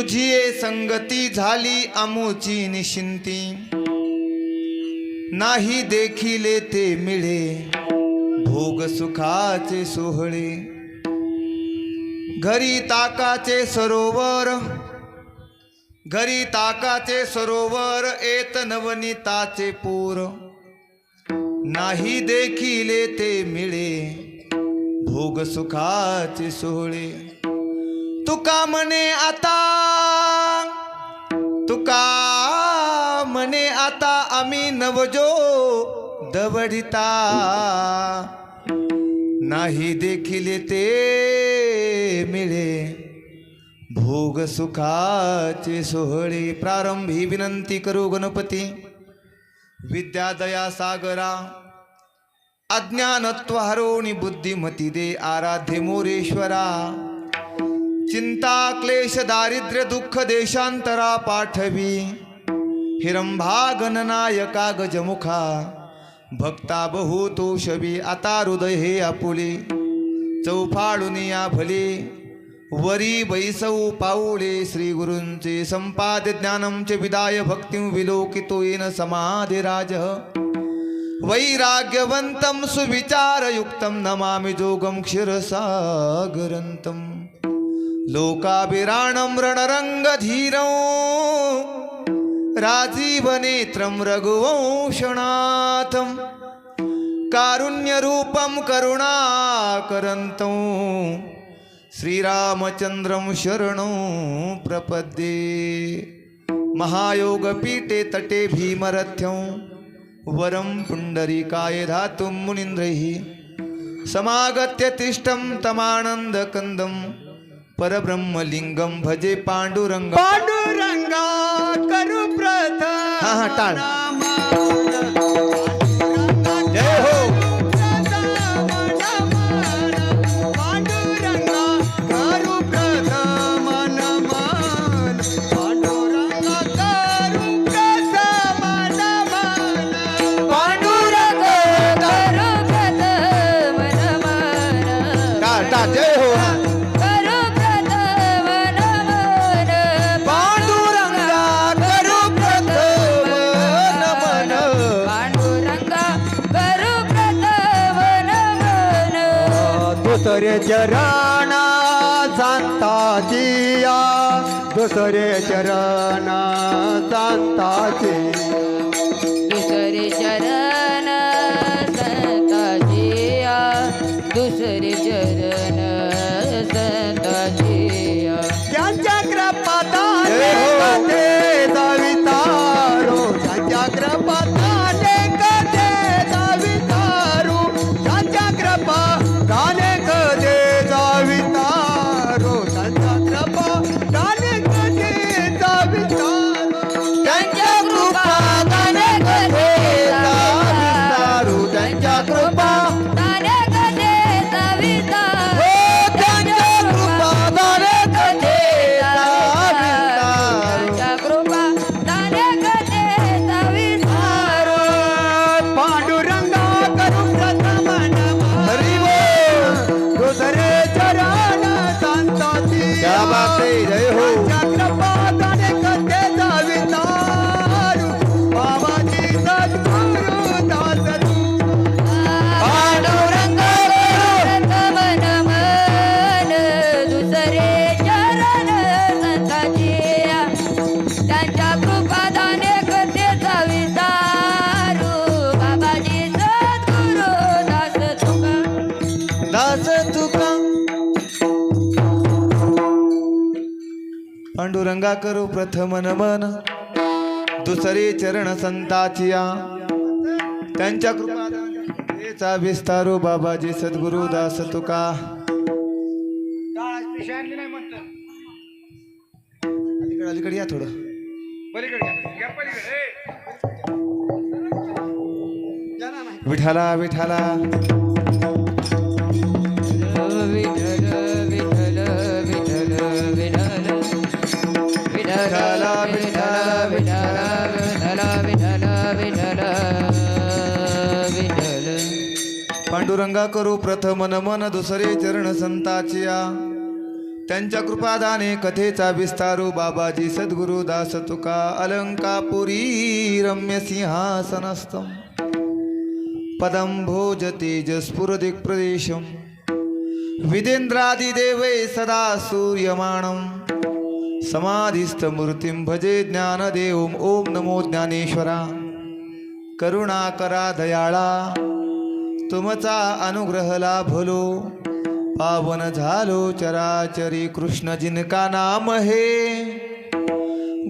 तुझी संगती झाली आमोची निशिंती, नाही देखिले ते मिळे भोग सुखाचे सोहळे. घरी ताकाचे सरोवर, घरी ताकाचे सरोवर, येत नवनीताचे पोर, नाही देखिले ते मिळे भोग सुखाचे सोहळे. तुका म्हणे आता, तुका म्हणे आता आम्ही नवजो दवडिता, नाही देखिले ते मिळे भोग सुखाचे सोहळे. प्रारंभी विनंती करू गणपती विद्या दया सागरा, अज्ञानत्व हरोणी बुद्धिमती दे आराध्य मोरेश्वरा. चिंता क्लेश दारिद्र्य दुःख देशांतरा पाठवी, हिरंभा गणनायका गजमुखा भक्ता बहुतोषवी. आता हृदय हे आपुले चौफाळून या भले, वरी बैसऊ पाऊले श्री गुरूंचे संपाद ज्ञानंचे विदाय भक्तिं विलोकितो येन समाधिराज. वैराग्यवंतं सुविचारयुक्तं नमामि जोगं क्षीरसागरन्तं. लोकाभिराणं रणरंगधीरं राजीवनेत्रं रघुवंशनाथं. कारुण्यरूपं करुणाकरन्तं श्रीरामचन्द्रं शरणं प्रपद्ये. महायोगपीठे तटे भीमरथ्यं वरं पुण्डरीकाय धातुं मुनीन्द्रैः. समागत्य तिष्ठं तमानन्दकन्दं परब्रह्मलिंगं भजे पांडुरंग. पांडुरंगा करू प्रथम जय हो. दुसरे चरण संताजिया, दुसरे चरण संताजिया, दुसरे चरण संताजिया, दुसरे चरण संताजिया. त्यांच्या कृपादाने कथे जावितारो, त्यांच्या कृपादाने कथे जावितारो, त्यांच्या कृपादाने कथे जावितारो, त्यांच्या कृपादाने कथे जावितारो, त्यांच्या कृपादाने कथे जावितारू, त्यांच्या कृपा दाने कथे जावितारू, हो, त्यांच्या कृपादाने कथे जावितारू. त्यांच्या कृपा दाने कथे जावितारू. पांडुरंगा करू प्रथम नमन, हरी बोल. दुसरे चरण संताची, क्या बात है, जय हो. चक्रपादाने कथे जावितारू, बाबाजी सद्गुरु दास तू. पांडुरंग प्रथम नमन, दुसरे चरण संताजिया, त्यांच्या कृपादाने कथे जावितारू, बाबाजी सद्गुरु दास तुका. दास तुका. पांडुरंगा करू प्रथम नमन, दुसरे चरण संताचिया, त्यांच्या कृपाचा विस्तारू, बाबाजी सद्गुरु दास तुका. अलीकडे अलीकडे या थोडं. विठाला विठाला विठ्ठल विठ्ठल विठ्ठल विठ्ठल विठ्ठल विठ्ठल विठ्ठल विठ्ठल विठ्ठल विठ्ठल. पांडुरंगा करू प्रथम नमन, दुसरे चरण संताचिया, त्यांच्या कृपादाने कथेचा विस्तारू बाबाजी सद्गुरु दास तुका अलंकापुरी रम्य सिंहासनस्थं पदं भोज तेजस्फुरदिक्प्रदेशं विदेन्द्रादिदेवै सदा सूर्यमाणं समाधिस्थमूर्तिं भजे ज्ञानदेवं ओम नमो ज्ञानेश्वरा करुणाकरा दयाळा तुमचा अनुग्रह लाभलो पावन झालो चराचरी कृष्ण जिनका नाम है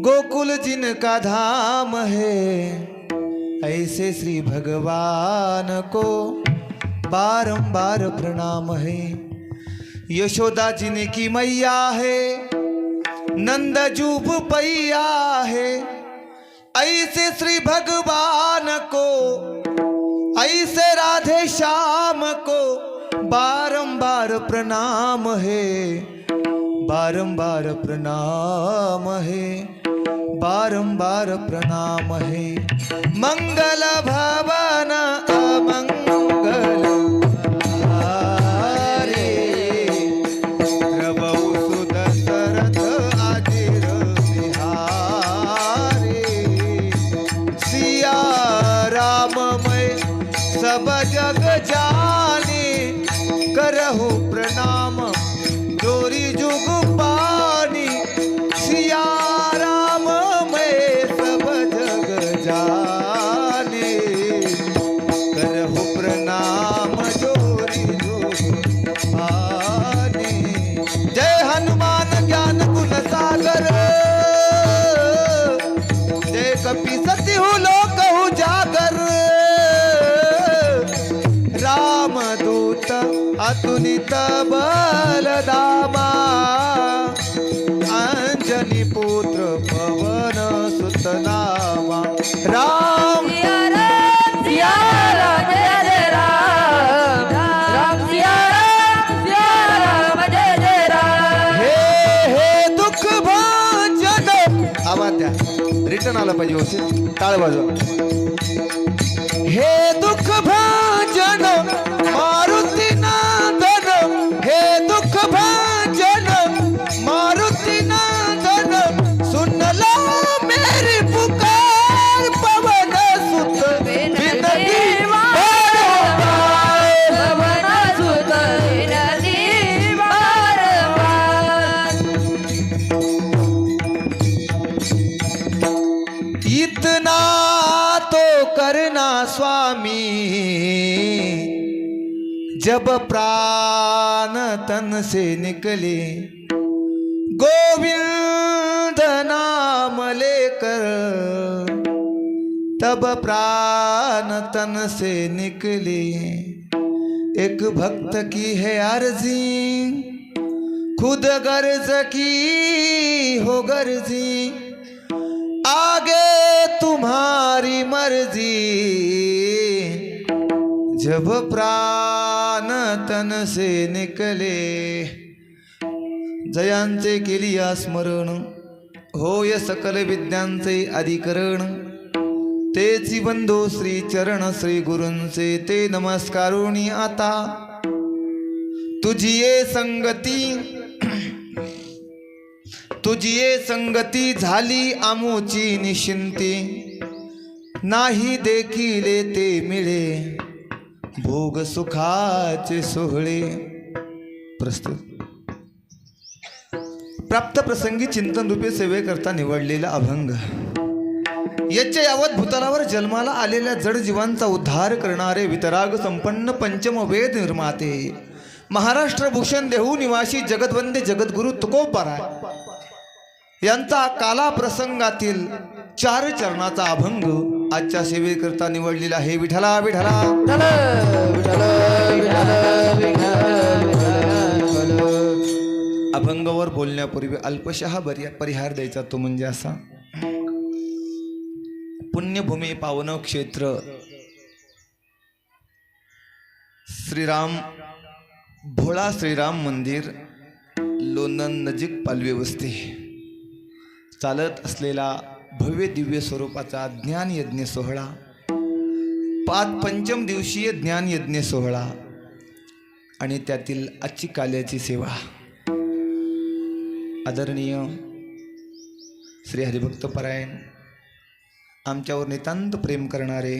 गोकुल जिनका धाम है ऐसे श्री भगवान को बारंबार प्रणाम है यशोदा जिनकी मैया है नंद जूब पैया है ऐसे श्री भगवान को ऐसे राधे श्याम को बारंबार प्रणाम है बारंबार प्रणाम है बारंबार प्रणाम है मंगल भवन अमंगल हारे प्रभु सुदशरथ अजिर बिहारे सिया राममय सब जग जाने करहु प्रणाम जोरी जुग पानी सिया राम मैं सब जग जाने करहु प्रणाम जोरी जुग पानी जय हनुमान ज्ञान गुण सागर जय कपि सतिहु लोकहु जागर रामदूत अतुलित बलदामा अंजनी पुत्र पवन सुत नामा राम सिया राम जय जय राम राम सिया राम जय जय राम हे दुःख भाजन आवाज द्या रिटर्न आलं पाहिजे व्यवस्थित टाळ वाजवा हे दुःख भाजन मारुती नादन हे दुःख भाजन मारुती नादन सुन लो मेरी पुकार पवन सुत विनती बारंबार पवन सुत विनती बारंबार इतना तो करना स्वामी जब प्राण तन से निकले गोविंद नाम लेकर तब प्राण तन से निकले एक भक्त की है अर्जी खुद गर्ज की हो गर्जी आगे तुम्हारी मर्जी जब प्राण तन से निकले जयांचे केलिया स्मरण होय सकल विद्यांचे अधिकरण तेची बंधू श्री चरण श्री गुरूंचे ते नमस्कारुणी आता तुझी ये संगती झाली आमुची निशिंती नाही देखिले ते मिळे भोग सुखाचे सोहळे प्रस्तुत प्राप्त प्रसंगी चिंतन रूपे सेवेकरता निवडलेला अभंग याच्या यावत भूतलावर जन्माला आलेल्या जड जीवांचा उद्धार करणारे वितराग संपन्न पंचम वेद निर्माते महाराष्ट्र भूषण देहू निवासी जगदवंदे जगद्गुरु तुकोबाराय यांचा काला प्रसंगातील 4 चरणाचा अभंग आजच्या सेवेकरता निवडलेला आहे विठला विठला अभंगावर बोलण्यापूर्वी अल्पशः परिहार द्यायचा तो म्हणजे असा पुण्यभूमी पावन क्षेत्र श्रीराम भोळा श्रीराम मंदिर लोणंद नजीक पालवे वस्ती चालत असलेला भव्य दिव्य स्वरूपाचा ज्ञान यज्ञ सोहळा 5 पंचम दिवसीय ज्ञान यज्ञ सोहळा आणि त्यातील आजची काल्याची सेवा आदरणीय श्री हरिभक्त परायण आमच्यावर नितांत प्रेम करणारे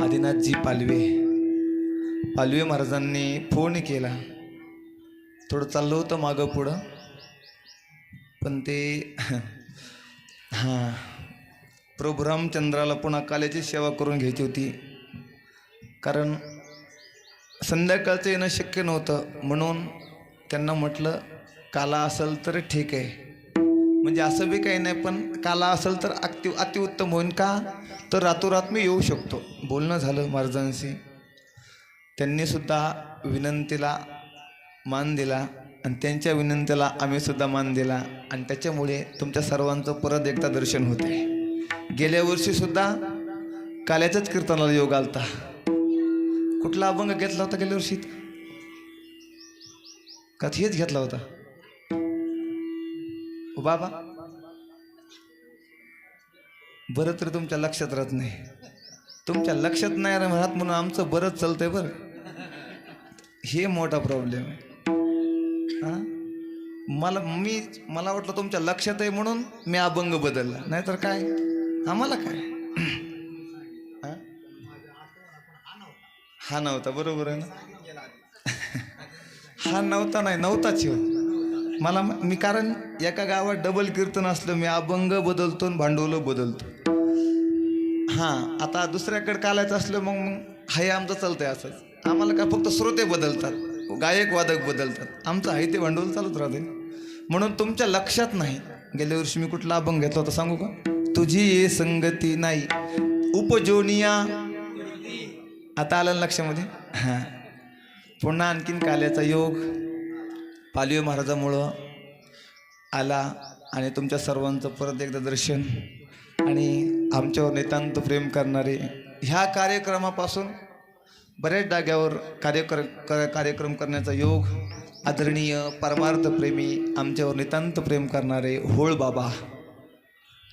आदिनाथजी पालवे महाराजांनी फोन केला. थोडं चाललं होतं मागं पुढं, पण ते हां प्रभू रामचंद्राला पुन्हा काल्याची सेवा करून घ्यायची होती, कारण संध्याकाळचं येणं शक्य नव्हतं. म्हणून त्यांना म्हटलं काला असेल तर ठीक आहे, म्हणजे असं बी काही नाही, पण काला असेल तर अतिउत्तम होईल. का तर रातोरात मी येऊ शकतो. बोलणं झालं महाराजांशी, त्यांनीसुद्धा विनंतीला मान दिला आणि त्यांच्या विनंतीला आम्हीसुद्धा मान दिला आणि त्याच्यामुळे तुमच्या सर्वांचं परत एकदा दर्शन होते. गेल्या वर्षीसुद्धा काल्याच्याच कीर्तनाला योग आलता. कुठला अभंग घेतला होता गेल्या वर्षी? का हेच घेतला होता बाबा? बरं तर तुमच्या लक्षात राहत नाही. तुमच्या लक्षात नाही राहत म्हणून आमचं बरंच चालतंय बरं. हे मोठा प्रॉब्लेम आहे. हां मला वाटलं तुमच्या लक्षात आहे म्हणून मी अभंग बदलला, नाहीतर काय आम्हाला काय. हा नव्हता, बरोबर आहे ना. हा नव्हताच हो. मी कारण एका गावात डबल कीर्तन असलं, मी अभंग बदलतो आणि भांडवलं बदलतो. हां आता दुसऱ्याकडे कालायचं असलं मग हे आमचं चालतंय असंच. आम्हाला काय फक्त श्रोते बदलतात, गायक वादक बदलतात, आमचं आहे ते भांडवल चालूच राहते. म्हणून तुमच्या लक्षात नाही. गेल्या वर्षी मी कुठला अभंग घेतला होता सांगू का? तुझी ये संगती नाही उपजोनिया. आता आलं लक्षामध्ये? हां पुन्हा आणखीन काल्याचा योग पालवे महाराजामुळं आला आणि तुमच्या सर्वांचं परत एकदा दर्शन आणि आमच्यावर नितांत प्रेम करणारे ह्या कार्यक्रमापासून बऱ्याच जाग्यावर कार्यक्रम करण्याचा योग आदरणीय परमार्थ प्रेमी आमच्यावर नितांत प्रेम करणारे होळ बाबा,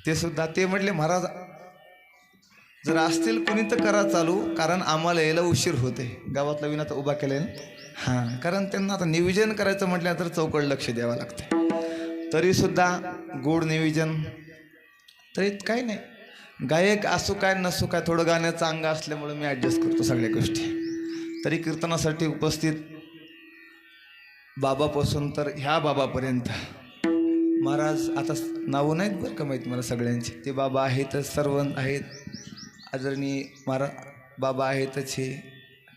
ते सुद्धा ते म्हटले महाराज जर असतील कुणी तर करा चालू, कारण आम्हाला यायला उशीर होते. गावातला विनाचा उभा केला आहे ना. हां कारण त्यांना आता नियोजन करायचं म्हटलं तर चौकड लक्ष द्यावं लागतं. तरीसुद्धा गोड नियोजन. तरी काही नाही, गायक असो काय नसो काय, थोडं गाण्याचं अंग असल्यामुळे मी ॲडजस्ट करतो सगळ्या गोष्टी. तरी कीर्तनासाठी उपस्थित बाबापासून तर ह्या बाबापर्यंत महाराज, आता नावं नाहीत बरं का माहीत मला सगळ्यांची, ते बाबा आहेतच, सर्व आहेत. आदरणीय बाबा आहेतच. हे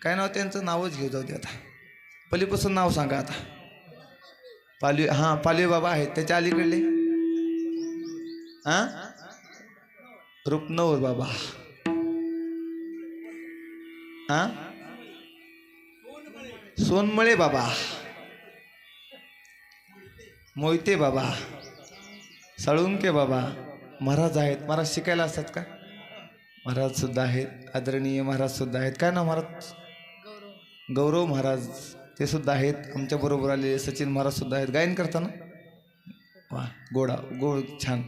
काय नाव त्यांचं नावच घेऊ जाऊ दे. आता पलीपासून नाव सांगा. आता पालवे, हां पालवे बाबा आहेत. त्याच्या अलीकडले हां रुपनवर बाबा, हां सोनमळे बाबा, मोहिते बाबा, साळुंके बाबा महाराज आहेत. महाराज शिकायला असतात का? महाराज सुद्धा आहेत. आदरणीय महाराज सुद्धा आहेत. काय नाव महाराज? गौरव महाराज, ते सुद्धा आहेत. आमच्याबरोबर आलेले सचिन महाराज सुद्धा आहेत. गायन करताना वा गोड छान.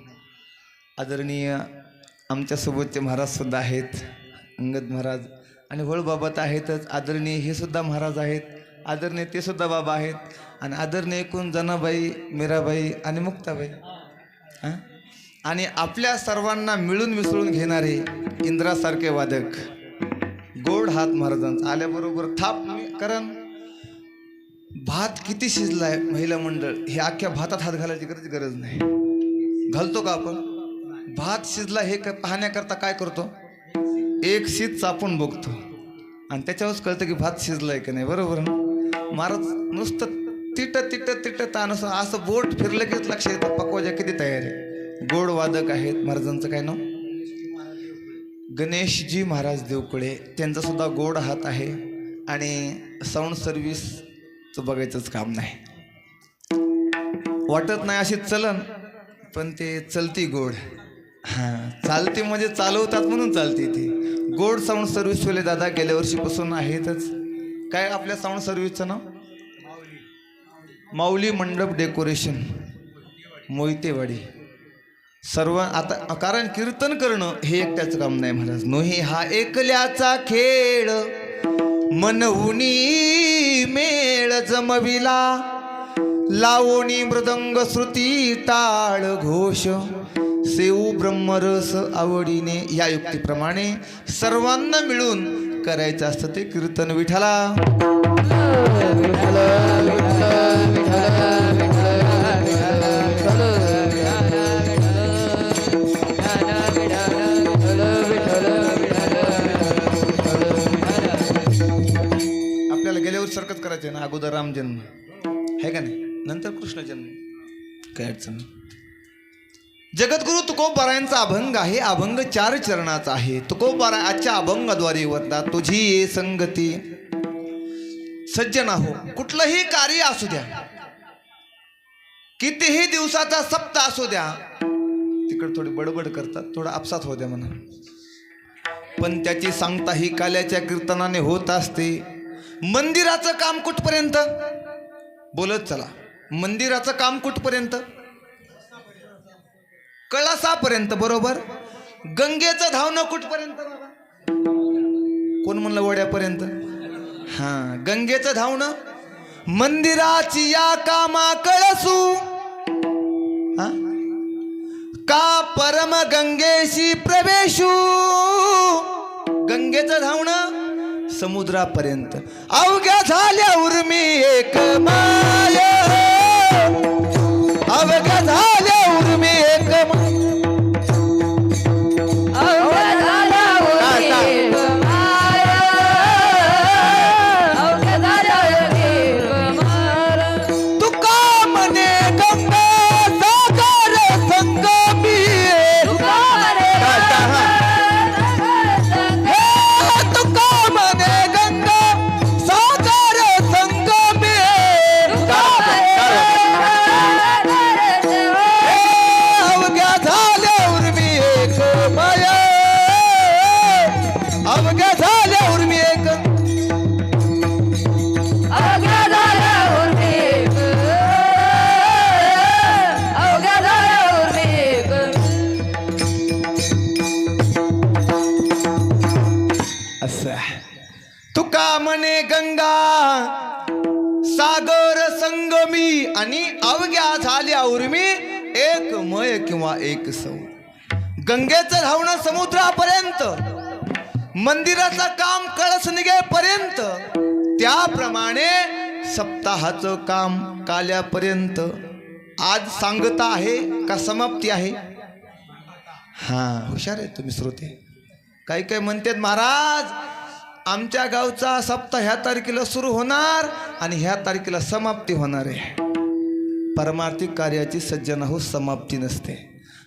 आदरणीय आमच्यासोबतचे महाराज सुद्धा आहेत, अंगद महाराज आणि होळ बाबा तर आहेतच. आदरणीय हे सुद्धा महाराज आहेत. आदरणीय ते सुद्धा बाबा आहेत. आणि आदरणीय एकूण जनाबाई, मीराबाई आणि मुक्ताबाई. हां आणि आपल्या सर्वांना मिळून मिसळून घेणारे इंद्रासारखे वादक गोड हात महाराजांचा आल्याबरोबर थाप. कारण भात किती शिजलाय महिला मंडळ, हे अख्ख्या भातात हात घालायची गरज नाही. घालतो का आपण? भात शिजला हे पाहण्याकरता काय करतो? एक शीत चापून बघतो आणि त्याच्यावरच कळतं की भात शिजलाय की नाही. बरोबर ना? महाराज नुसतं तिट तानस असं बोट फिरलं की लक्ष येतं पकवाजा किती तयार आहे. गोड वादक आहेत. महाराजांचं काय नाव? गणेशजी महाराज देवकुळे, त्यांचा सुद्धा गोड हात आहे. आणि साऊंड सर्व्हिसचं बघायचंच काम नाही. वाटत नाही अशी चलन, पण ते चलती गोड. हां चालते म्हणजे चालवतात म्हणून चालते ती गोड. साऊंड सर्व्हिसवाले दादा गेल्या वर्षीपासून आहेतच. काय आपल्या साऊंड सर्व्हिसचं नाव? माऊली मंडप डेकोरेशन, मोहितेवाडी. सर्व आता कारण कीर्तन करणं हे एकट्याचं काम नाही महाराज. नोही हा एकल्याचा खेळ, मनहुनी मेळ जमविला, लावणी मृदंग श्रुती टाळ घोष सेऊ ब्रह्मरस आवडीने. या युक्तीप्रमाणे सर्वांना मिळून करायचं असतं ते कीर्तन विठ्ठला. आपल्याला गेल्या वर्षी सारखंच करायचं ना. अगोदर राम जन्म आहे का नाही, नंतर कृष्ण जन्म, काय अडचण नाही. जगद्गुरु तुकोबारायांचा अभंग आहे. अभंग 4 चरणाचा आहे. तुकोबारा आजच्या अभंगाद्वारे वरता तुझी ये संगती. सज्जन हो, कुठलंही कार्य असू द्या, कितीही दिवसाचा सप्ताह असू द्या, तिकडे थोडी बडबड करतात, थोडा आपसात होऊ द्या म्हणा, पण त्याची सांगता ही काल्याच्या कीर्तनाने होत असते. मंदिराचं काम कुठपर्यंत बोलत चला. मंदिराचं काम कुठपर्यंत? कळसापर्यंत, बरोबर. गंगेचं धावणं कुठपर्यंत बाबा? कोण म्हणलं वड्यापर्यंत? हा, गंगेचं धावणं. मंदिराची या कामा कळसू हा का परम गंगेशी प्रवेशू. गंगेचं धावणं समुद्रापर्यंत. अवघ्या झाल्या उर्मी एक माया, अवघ्या झाल्या उर्मी एक माया. तुका म्हणे गंगा सागर संगमी आणि अवघ्या झाल्या उर्मी एक मय किंवा एक सौ. गंगेचं धावणं समुद्रापर्यंत, मंदिराचं काम कळस निघेपर्यंत, त्याप्रमाणे सप्ताहाचं काम काल्यापर्यंत. आज सांगता आहे का समाप्ती आहे? हा, हुशार आहे तुम्ही श्रोते. काही काही म्हणतात महाराज आमच्या गावचा सप्ताह ह्या तारखेला सुरू होणार आणि ह्या तारखेला समाप्ती होणार आहे. परमार्थिक कार्याची सज्जन हो समाप्ती नसते.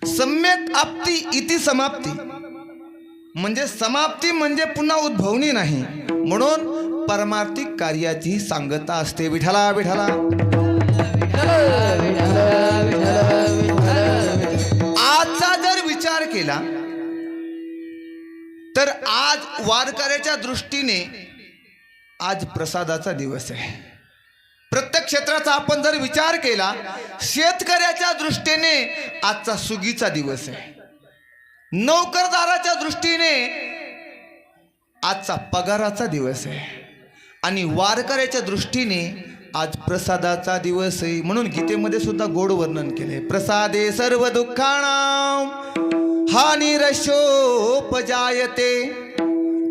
सम्यक आप्ती इति समाप्ती, म्हणजे समाप्ती म्हणजे पुन्हा उद्भवणी नाही. म्हणून परमार्थिक कार्याची सांगता असते. विठ्ठला विठ्ठला. आजचा जर विचार केला तर आज वारकऱ्याच्या दृष्टीने आज प्रसादाचा दिवस आहे. प्रत्येक क्षेत्राचा आपण जर विचार केला, शेतकऱ्याच्या दृष्टीने आजचा सुगीचा दिवस आहे. नोकरदाराच्या दृष्टीने आजचा पगाराचा दिवस आहे. आणि वारकऱ्याच्या दृष्टीने आज प्रसादाचा दिवस आहे. म्हणून गीतेमध्ये सुद्धा गोड वर्णन केले. प्रसादे सर्व दुःखाणां हानिरशोपजायते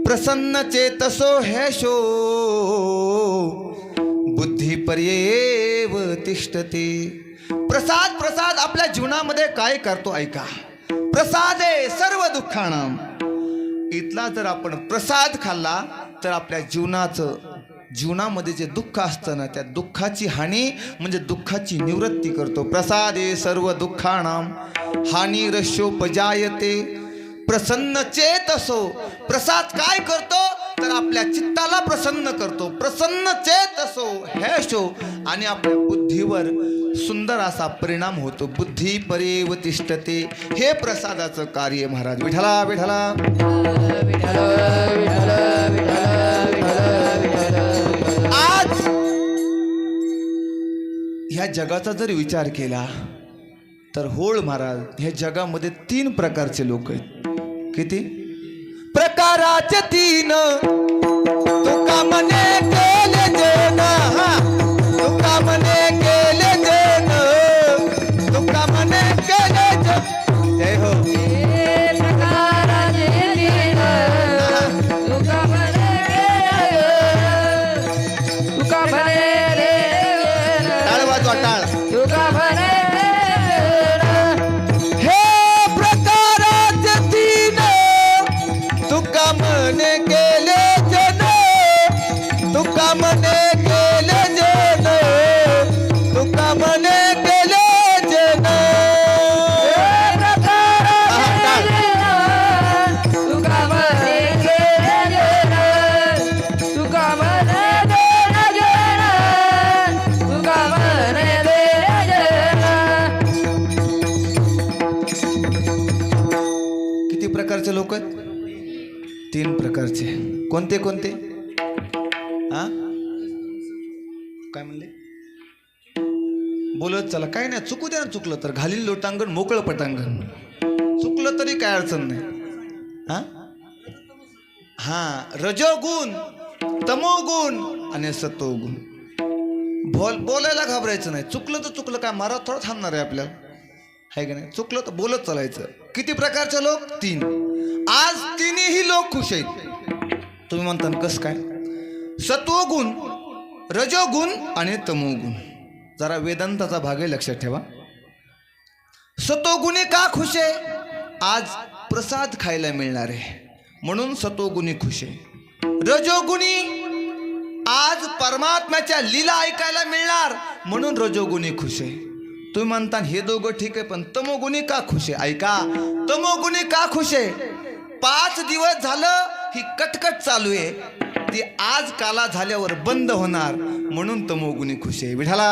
प्रसन्न चेतसो हेशो बुद्धी पर्येव तिष्ठते. प्रसाद प्रसाद आपल्या जीवनामध्ये काय करतो ऐका. प्रसादे सर्व दुःखाणां. इथला जर आपण प्रसाद खाल्ला तर आपल्या जीवनामध्ये जे दुःख असतं ना, त्या दुःखाची हानी म्हणजे दुःखाची निवृत्ती करतो. प्रसादे सर्व दुःखाणां हानिरशोपजायते प्रसन्न चेतसो. प्रसाद काय करतो तर आपल्या चित्ताला प्रसन्न करतो. प्रसन्न चेतसो हेशो, आणि आपल्या बुद्धीवर सुंदर असा परिणाम होतो. बुद्धी परेव तिष्ठते. हे प्रसादाचं कार्य महाराज. विठ्ठला विठ्ठला. आज ह्या जगाचा जर विचार केला तर होळ महाराज, ह्या जगामध्ये 3 प्रकारचे लोक आहेत. किती प्रकाराचे 3. तुका मने केले जन, तुका मने केले प्रकारचे लोक आहेत? 3 प्रकारचे. कोणते कोणते? हा, काय म्हणले? बोलत चला. काय नाही, चुकू द्या ना. चुकलं तर घालील लोटांगण मोकळं पटांगण. चुकलं तरी काय अडचण नाही. हा हा, रजोगुण, तमोगुण आणि सत्वगुण. बोलायला घाबरायचं नाही. चुकलं तर चुकलं, काय मारा थोडं थांबणार आहे आपल्याला, आहे का नाही? चुकलं तर बोलत चालायचं. किती प्रकारचे लोक? 3. आज 3ही लोक खुश आहेत. तुम्ही म्हणता कसं काय? सत्वगुण, रजोगुण आणि तमोगुण. जरा वेदांताचा भाग आहे, लक्षात ठेवा. सत्वगुणी का खुश आहे? आज प्रसाद खायला मिळणार आहे म्हणून सत्वगुणी खुश आहे. रजोगुणी आज परमात्म्याच्या लीला ऐकायला मिळणार म्हणून रजोगुणी खुश आहे. तुम्ही म्हणता हे दोघं ठीक आहे, पण तमोगुणी का खुश आहे? ऐका, तमोगुणी का खुश आहे? 5 दिवस झालं ही कटकट चालू आहे, ती आज काला झाल्यावर बंद होणार म्हणून तमोगुणी खुश आहे. विठाला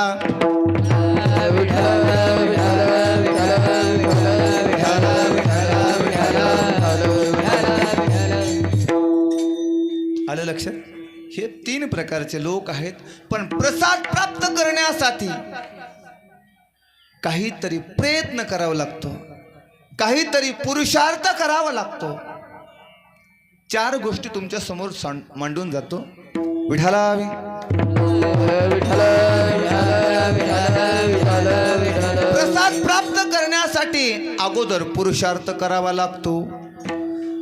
आलं लक्षात? हे 3 प्रकारचे लोक आहेत. पण प्रसाद प्राप्त करण्यासाठी काहीतरी प्रयत्न करावा लागतो, काहीतरी पुरुषार्थ करावा लागतो. 4 गोष्टी तुमच्या समोर मांडून जातो. विठाला प्रसाद प्राप्त करण्यासाठी अगोदर पुरुषार्थ करावा लागतो,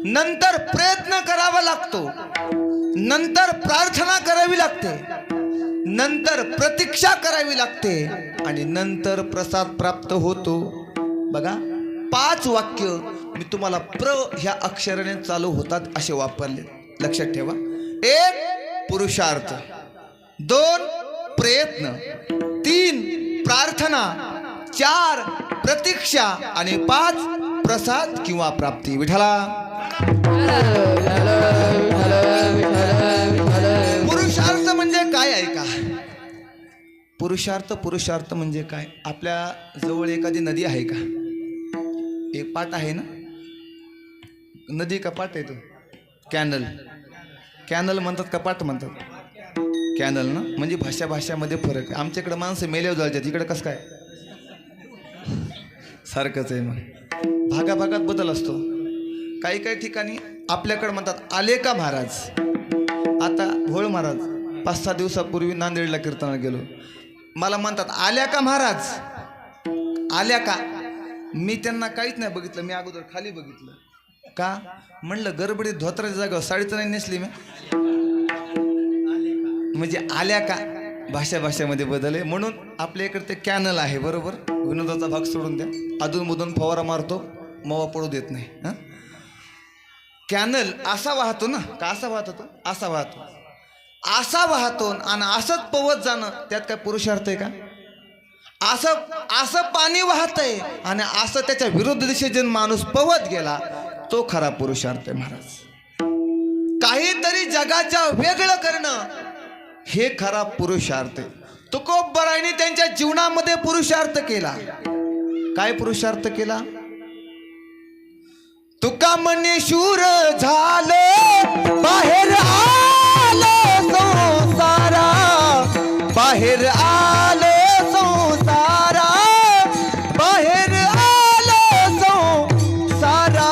नंतर प्रयत्न करावा लागतो, नंतर प्रार्थना करावी लागते, नंतर प्रतीक्षा करावी लागते आणि नंतर प्रसाद प्राप्त होतो. बघा, 5 वाक्य मी तुम्हाला प्र ह्या अक्षराने चालू होतात असे वापरले. लक्षात ठेवा. 1 पुरुषार्थ, 2 प्रयत्न, 3 प्रार्थना, 4 प्रतीक्षा आणि 5 प्रसाद किंवा प्राप्ती. विठाला पुरुषार्थ म्हणजे काय आहे का? पुरुषार्थ म्हणजे काय? आपल्या जवळ एखादी नदी आहे का? एक पाट आहे ना? नदी का पाट आहे? तो कॅनल. कॅनल म्हणतात का पाट म्हणतात? कॅनल ना. म्हणजे भाषामध्ये फरक आहे. आमच्याकडे माणसं मेल्यावर जायचे, तिकडे कसं काय? सारखंच आहे. मग भागाभागात बदल असतो. काही ठिकाणी आपल्याकडे म्हणतात आले का महाराज. आता भोळ महाराज 5-6 दिवसापूर्वी नांदेडला कीर्तनाला गेलो. मला म्हणतात आल्या का महाराज, आल्या का. मी त्यांना काहीच नाही बघितलं. मी अगोदर खाली बघितलं. का म्हणलं गडबडीत धोत्राच्या जागा साडीचं नाही नेसली मी. म्हणजे आल्या का भाषामध्ये बदल आहे. म्हणून आपल्या इकडे ते कॅनल आहे, बरोबर. विनोदाचा भाग सोडून द्या. अधूनमधून फवारा मारतो, मवा पडू देत नाही. हां, कॅनल असा वाहतो ना, का असा वाहतो? तो असा वाहतो, असा वाहतो आणि असंच पवत जाणं, त्यात काय पुरुषार्थ आहे का? असं पाणी वाहतंय आणि असं त्याच्या विरुद्ध दिशेने माणूस पवत गेला, तो खरा पुरुषार्थ आहे महाराज. काहीतरी जगाच्या वेगळं करणं हे खरा पुरुषार्थ आहे. तुकोबरायांनी त्यांच्या जीवनामध्ये पुरुषार्थ केला. काय पुरुषार्थ केला? तुका म्हणे शूर झालं, बाहेर आलं संसारा, बाहेर आलं संसारा, बाहेर आलं संसारा.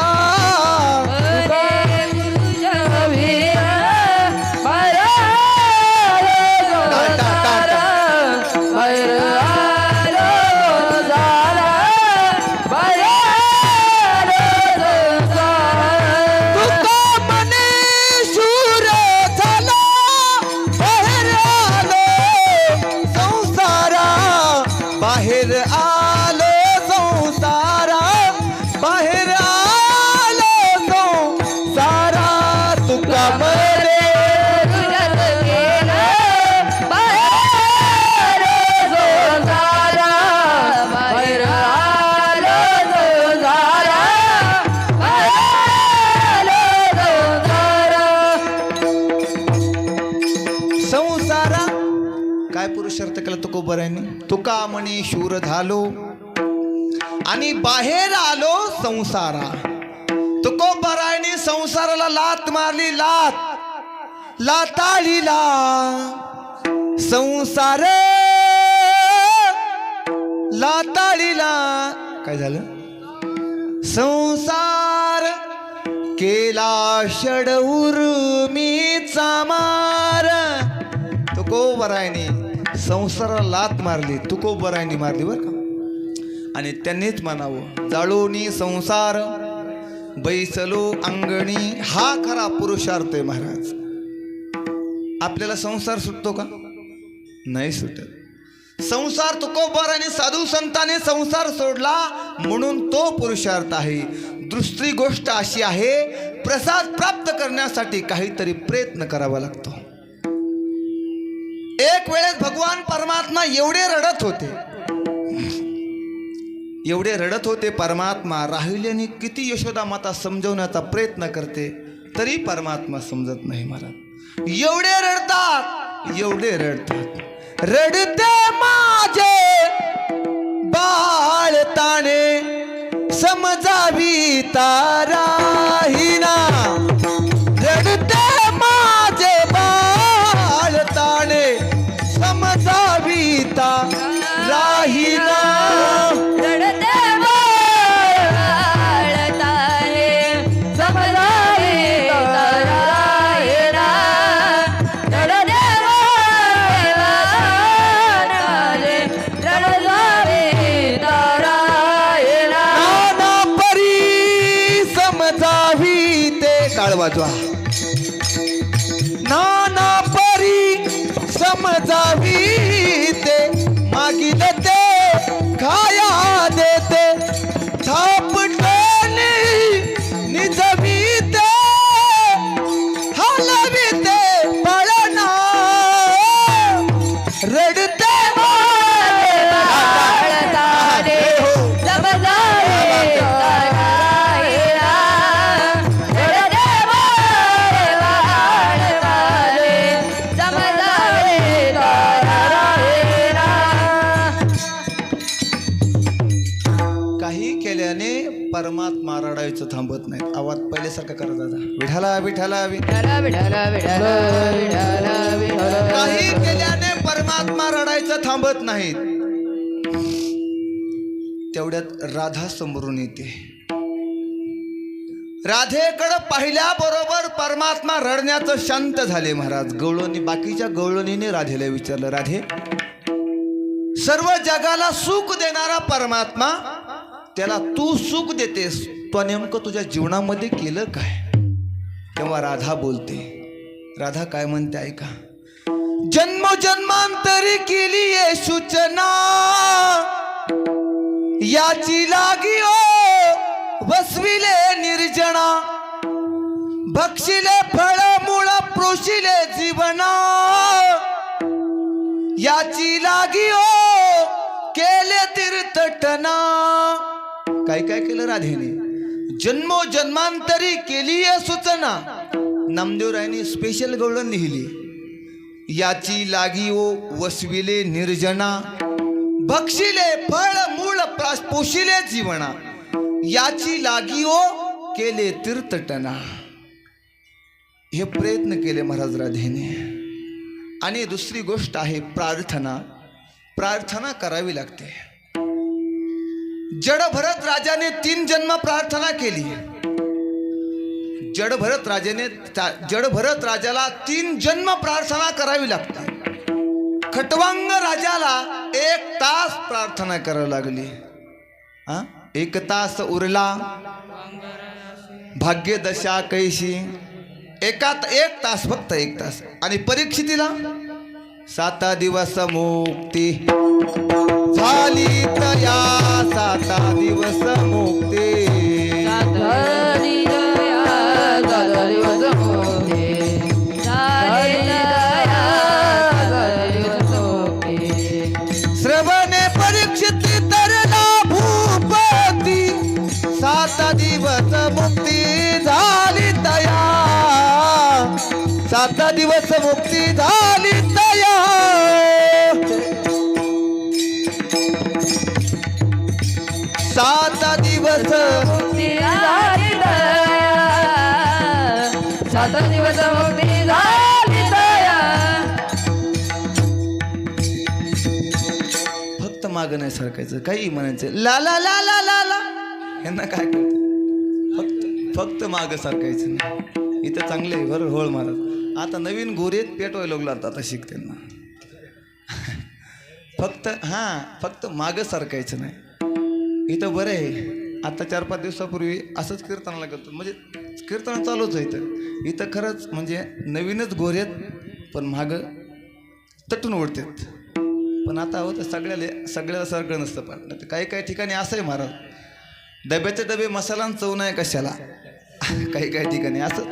पुरुषार्थ केला तुकोबरायांनी. तुका म्हणे शूर झालो आणि बाहेर आलो संसारा. तुकोबराय संसाराला लात मारली, लाताळीला संसार लाताळीला. काय झालं? संसार केला षडउर्मीचा मार. तुकोबरायने संसाराला लात मारली, तुकोबरायने मारली बरं का. आणि त्यांनीच म्हणावं, जाळोनी संसार बैसलो अंगणी, हा खरा पुरुषार्थ आहे महाराज. आपल्याला संसार सुटतो का? नाही सुटत. संसार तुकोबाराने साधू संतांनी संसार सोडला म्हणून तो पुरुषार्थ आहे. दुसरी गोष्ट अशी आहे, प्रसाद प्राप्त करण्यासाठी काहीतरी प्रयत्न करावा लागतो. एक वेळेस भगवान परमात्मा एवढे रडत होते परमात्मा. राहिल्याने किती यशोदा माता समजवण्याचा प्रयत्न करते तरी परमात्मा समजत नाही महाराज. एवढे रडतात. रडते माझे बाळताने समजावी ताराहीना. रडते माझे बाळताने समजावी ताराहीना. रडते बाळताने समजावी ताराहीना. रडते बाळताने समजावी ताराहीना. नाना परी समजावी ते काळ वाजवा. नाना परी समजावी ते मागिल ते खाया देते. थापटली निजवी ते हलवी ते पळना. रडते बाळताने समजावी ताराहीना. रडते बाळताने समजावी ताराहीना. काही केल्याने परमात्मा रडायचं थांबत नाही. आवाज पहिल्यासारखा करा दादा. विठाला विठाला विठ्ठला विठ्ठला विठ्ठला विठ्ठला विठ्ठला. काही केल्याने परमात्मा रडायचं थांबत नाहीत. तेवढ्यात राधा समोरून येते. राधेकडे पाहिल्याबरोबर परमात्मा रडण्याचं शांत झाले महाराज. गवळणी बाकीच्या गवळणीने राधेला विचारलं, राधे सर्व जगाला सुख देणारा परमात्मा, त्याला तू सुख देतेस, तो नेमकं तुझ्या जीवनामध्ये केलं काय? तेव्हा राधा बोलते. राधा काय म्हणते ऐका. जन्मोजन्मांतरी केली ये सूचना, याची लागी ओ वसविले निर्जना. भक्षिले फळ मूळ प्रोशिले जीवना, याची लागी ओ केले तीर्थटना. काय काय केलं राधेने? जन्मोजन्मांतरी केली आहे सूचना. नामदेवरायांनी स्पेशल गवळण लिहिली. याची लागी ओ वसविले निर्जना, भक्षिले फळ मूळ पोशिले जीवना. याची लागी ओ केले तीर्थटना. हे प्रयत्न केले महाराज राधेने. आणि दुसरी गोष्ट आहे प्रार्थना. प्रार्थना करावी लागते. जडभरत राजाने 3 जन्म प्रार्थना केली. जडभरत राजाला 3 जन्म प्रार्थना करावी लागते. खटवांग राजाला 1 तास प्रार्थना करावी लागली. 1 तास उरला भाग्यदशा कैशी. 1 तास, फक्त 1 तास. आणि परीक्षितीला 7 दिवस मुक्ती झाली तया. 7 दिवस मुक्ती. श्रवणे परीक्षित तरला भूपती. 7 दिवस मुक्ती झाली तया. 7 दिवस मुक्ती झाली तया. 7 दिवस मुक्ती झाली तया. सात दिवस मुक्ती झाली तया फक्त मागं नाही सरकायचं, काही म्हणायचं ला ला ला ला ला ला, यांना काय कळतं? फक्त मागं सरकायचं नाही. इथं चांगले बरं होळ महाराज, आता नवीन गोरेत पेटवायला लागलो आता शिक त्यांना. फक्त मागं सरकायचं नाही. इथं बरं आहे. आता 4-5 दिवसापूर्वी असंच कीर्तनाला गेलो, म्हणजे कीर्तन चालूच आहे इथं खरंच, म्हणजे नवीनच गोरेत पण मागं तटून उडतात. पण आता होतं सगळ्याला सारखं नसतं. पण काही ठिकाणी असं आहे महाराज, डब्याचे डबे मसाला चव नाही कशाला. काही ठिकाणी असं,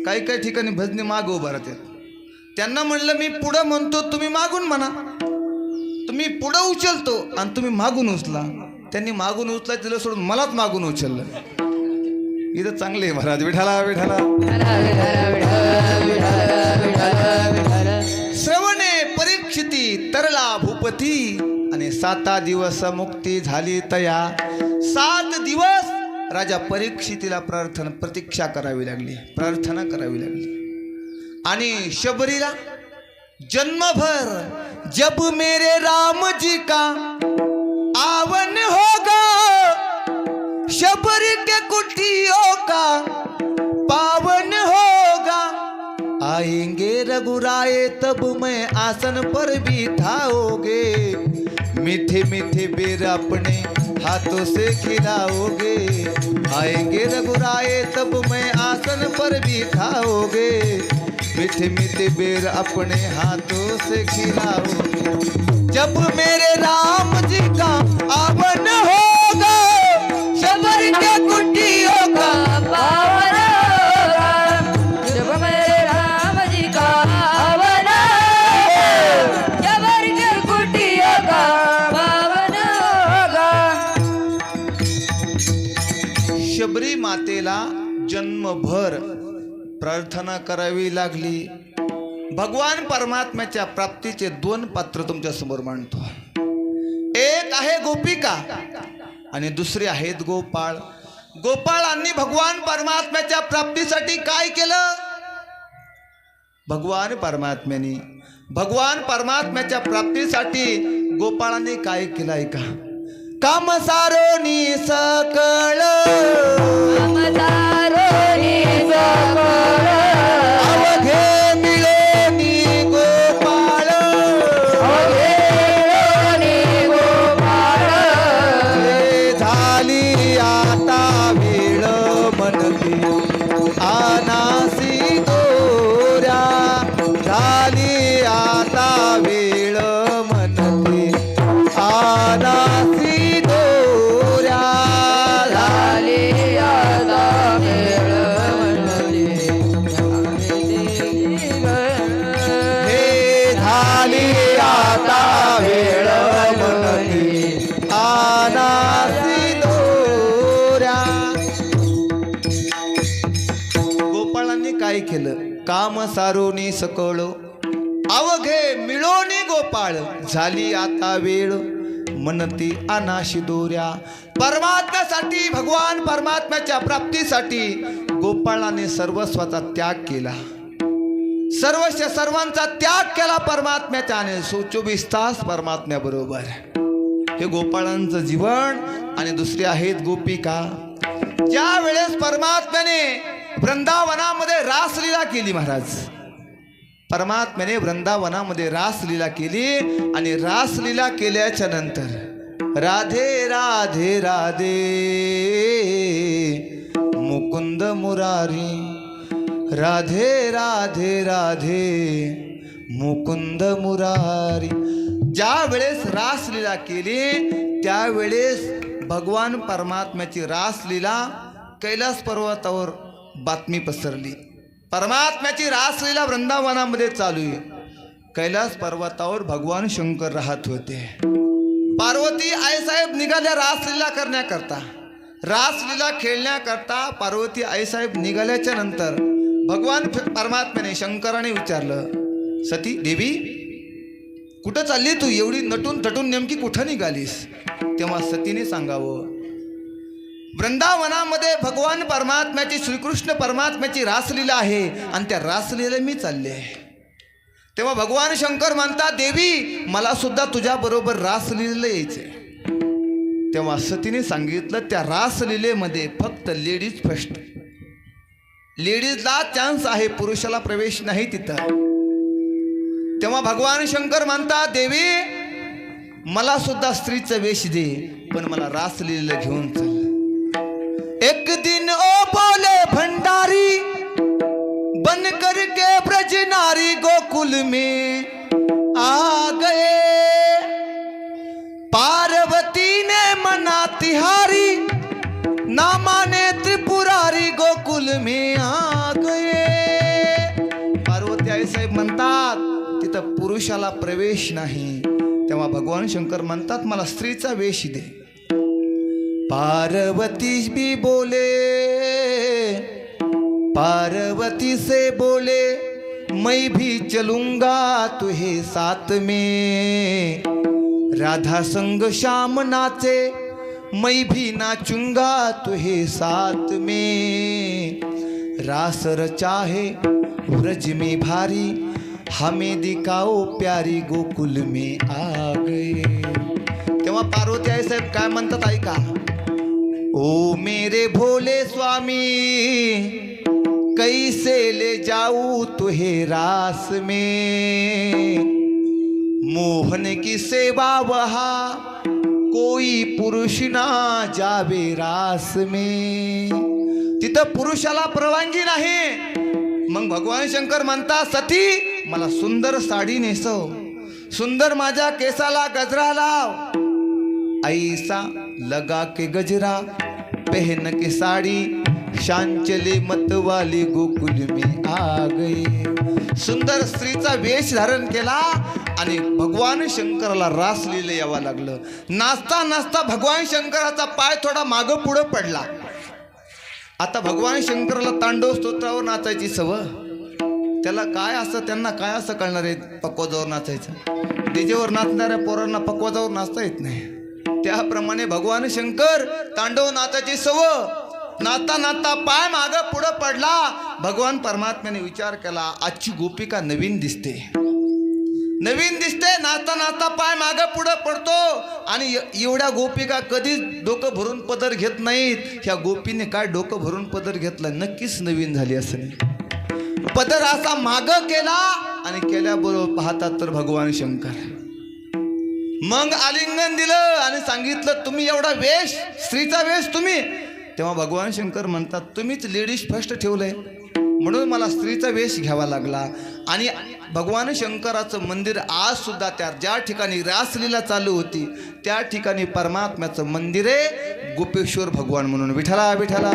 काही ठिकाणी भजनी माग उभा राहतात. त्यांना म्हणलं मी पुढं म्हणतो, तुम्ही मागून म्हणा. तुम्ही पुढं उचलतो आणि तुम्ही मागून उचला. त्यांनी मागून उचलायचं दिलं सोडून मलाच मागून उचललं. इथं चांगले महाराज. विठाला विठाला श्रवणे परीक्षिती तरला भूपती, आणि 7 दिवस मुक्ती झाली तया. 7 दिवस राजा परीक्षितीला प्रतीक्षा करावी लागली, प्रार्थना करावी लागली. आणि शबरीला जन्मभर जब मेरे राम जी का आवन होगा, शबरी के कुटियों का पावन होगा. आएंगे रघुराए तब मैं आसन पर बिठाओगे, मीठे मीठे बेर अपने हाथों से खिलाओगे. आएंगे रघुराए तब मैं आसन पर बिठाओगे, मीठे मीठे बेर अपने हाथों से खिलाओगे. जब मेरे राम जी का आवन होगा, शबरी के कुटियों का पावन होगा. जब मेरे राम जी का आवन होगा, शबरी के कुटियों का पावन होगा. शबरी मातेला जन्मभर प्रार्थना करावी लागली. भगवान परमात्म्याच्या प्राप्तीचे 2 पात्र तुमच्या समोर मांडतो. एक आहे गोपिका आणि दुसरे आहेत गोपाळ. गोपाळांनी भगवान परमात्म्याच्या प्राप्तीसाठी काय केलं? भगवान परमात्म्याच्या प्राप्तीसाठी गोपाळांनी काय केलं ऐका. काम सारोनी सकळ आमदारोनी सकळ अवघे मिळोनी गोपाळ. अवघेळोनी गोपाळ. हे झाली आता वेळ मनती आनासी दोऱ्या. झाली आता वेळ मनती आनासी दोऱ्या. झाली आता वेळ मनती. हे झाली आता वेळ मनती आनासी दोऱ्या. गोपाळांनी काय केलं? काम सारोनी सकळ अवघे मिळोनी गोपाळ. झाली आता वेळ मनती अनाशी दोऱ्या. परमात्म्यासाठी, भगवान परमात्म्याच्या प्राप्तीसाठी गोपाळाने सर्वस्वाचा त्याग केला. सर्वांचा त्याग केला परमात्म्याच्या, आणि 24 तास परमात्म्याबरोबर. हे गोपाळांचं जीवन. आणि दुसरे आहेत गोपिका. ज्या वेळेस परमात्म्याने वृंदावनामध्ये रासलीला केली महाराज, परमात्म्याने वृंदावनामध्ये रासलीला केली. आणि रासलीला केल्याच्या नंतर राधे राधे राधे मुकुंद मुरारी, राधे राधे राधे मुकुंद मुरारी. ज्या वेळेस रासलीला केली त्यावेळेस भगवान परमात्म्याची रासलीला कैलास पर्वतावर बातमी पसरली. परमात्म्याची रासलीला वृंदावनामध्ये चालू आहे. कैलास पर्वतावर भगवान शंकर राहत होते. पार्वती आईसाहेब निघाल्या रासलीला करण्याकरता, रासलीला खेळण्याकरता. पार्वती आईसाहेब निघाल्याच्या नंतर भगवान परमात्म्याने शंकराने विचारलं, सती देवी कुठं चालली तू? एवढी नटून थटून नेमकी कुठं निघालीस? तेव्हा सतीने सांगावं, वृंदावनामध्ये भगवान परमात्म्याची, श्रीकृष्ण परमात्म्याची रासलीला आहे आणि त्या रासलीला मी चालले आहे. तेव्हा भगवान शंकर म्हणतात, देवी मला सुद्धा तुझ्याबरोबर रासलीलेला यायचंय. तेव्हा सतीने सांगितलं, त्या रासलीलेमध्ये फक्त लेडीज फर्स्ट, लेडीजला चान्स आहे, पुरुषाला प्रवेश नाही तिथं. तेव्हा भगवान शंकर म्हणतात, देवी मला सुद्धा स्त्रीचा वेश दे, पण मला रासलीलेला घेऊन चल. एक दिन ओ बोले भंडारी बन करके ब्रज नारी गोकुल में आ गए. पार्वती ने मना तिहारी ना माने त्रिपुरारी गोकुल में आ गए. पार्वती आई साहेब म्हणतात तिथं पुरुषाला प्रवेश नाही. तेव्हा भगवान शंकर म्हणतात, मला स्त्रीचा वेश दे. पार्वती भी बोले, पार्वती से बोले, मैं भी चलूंगा तुहे साथ में. राधा संग श्याम नाचे, मैं भी नाचूंगा तुहे साथ में. रास रचा है व्रज में भारी, हमें दिखाओ प्यारी गोकुल में आ गए. तेव्हा पार्वती आई साहेब काय म्हणतात ऐका. ओ मेरे भोले स्वामी कैसे ले जाऊं तुहे रास में. मोहन की सेवा वहा कोई पुरुष ना जावे रास में. तिथं पुरुषाला परवानगी नाही. मग भगवान शंकर म्हणतात, सती मला सुंदर साडी नेसव, सुंदर माझ्या केसाला गजरा लाव. ऐसा लगा के गजरा पहन के साड़ी, शांचले मतवाली गोकुल में आ गए. सुंदर स्त्रीचा वेश धारण केला आणि भगवान शंकराला रासलीला यावं लागलं. नाचता नाचता भगवान शंकराचा पाय थोडा मागं पुढं पडला. आता भगवान शंकराला तांडव स्तोत्रावर नाचायची सवय. त्याला काय असं, त्यांना काय असं कळणार आहे पकवाजावर नाचायचं. डीजेवर नाचणाऱ्या पोरांना पकवाजावर नाचता येत नाही. त्याप्रमाणे भगवान शंकर तांडव नाचायची सवय. नाचता नाचता पाय मागं पुढं पडला. भगवान परमात्म्याने विचार केला, आजची गोपिका नवीन दिसते, नवीन दिसते. नाचता नाचता पाय मागं पुढं पडतो आणि एवढ्या गोपिका कधीच डोकं भरून पदर घेत नाहीत. ह्या गोपीने काय डोकं भरून पदर घेतलं, नक्कीच नवीन झाली असं. पदर असा मागं केला आणि केल्याबरोबर पाहतात तर भगवान शंकर. मग आलिंगन दिलं आणि सांगितलं, तुम्ही एवढा वेश, स्त्रीचा वेश तुम्ही. तेव्हा भगवान शंकर म्हणतात, तुम्हीच लेडीज फर्स्ट ठेवलंय म्हणून मला स्त्रीचा वेश घ्यावा लागला. आणि भगवान शंकराचं मंदिर आज सुद्धा त्या ज्या ठिकाणी रासलीला चालू होती त्या ठिकाणी परमात्म्याचं मंदिर आहे, गोपेश्वर भगवान म्हणून. विठ्ठला विठ्ठला.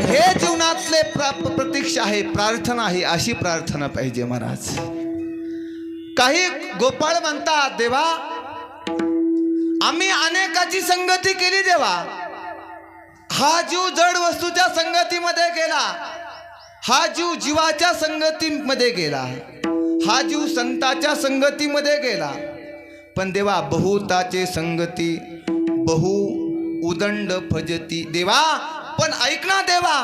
हे जीवनातले प्रतीक्षा आहे, प्रार्थना आहे. अशी प्रार्थना पाहिजे महाराज. काही गोपाळ म्हणतात, देवा आम्ही अनेकाची संगती केली देवा. हा जीव जड वस्तूच्या संगतीमध्ये गेला, हा जीव जीवाच्या संगतीमध्ये गेला, हा जीव संताच्या संगतीमध्ये गेला. पण देवा बहुताचे संगती बहु उदंड भजती. देवा पण ऐक ना देवा,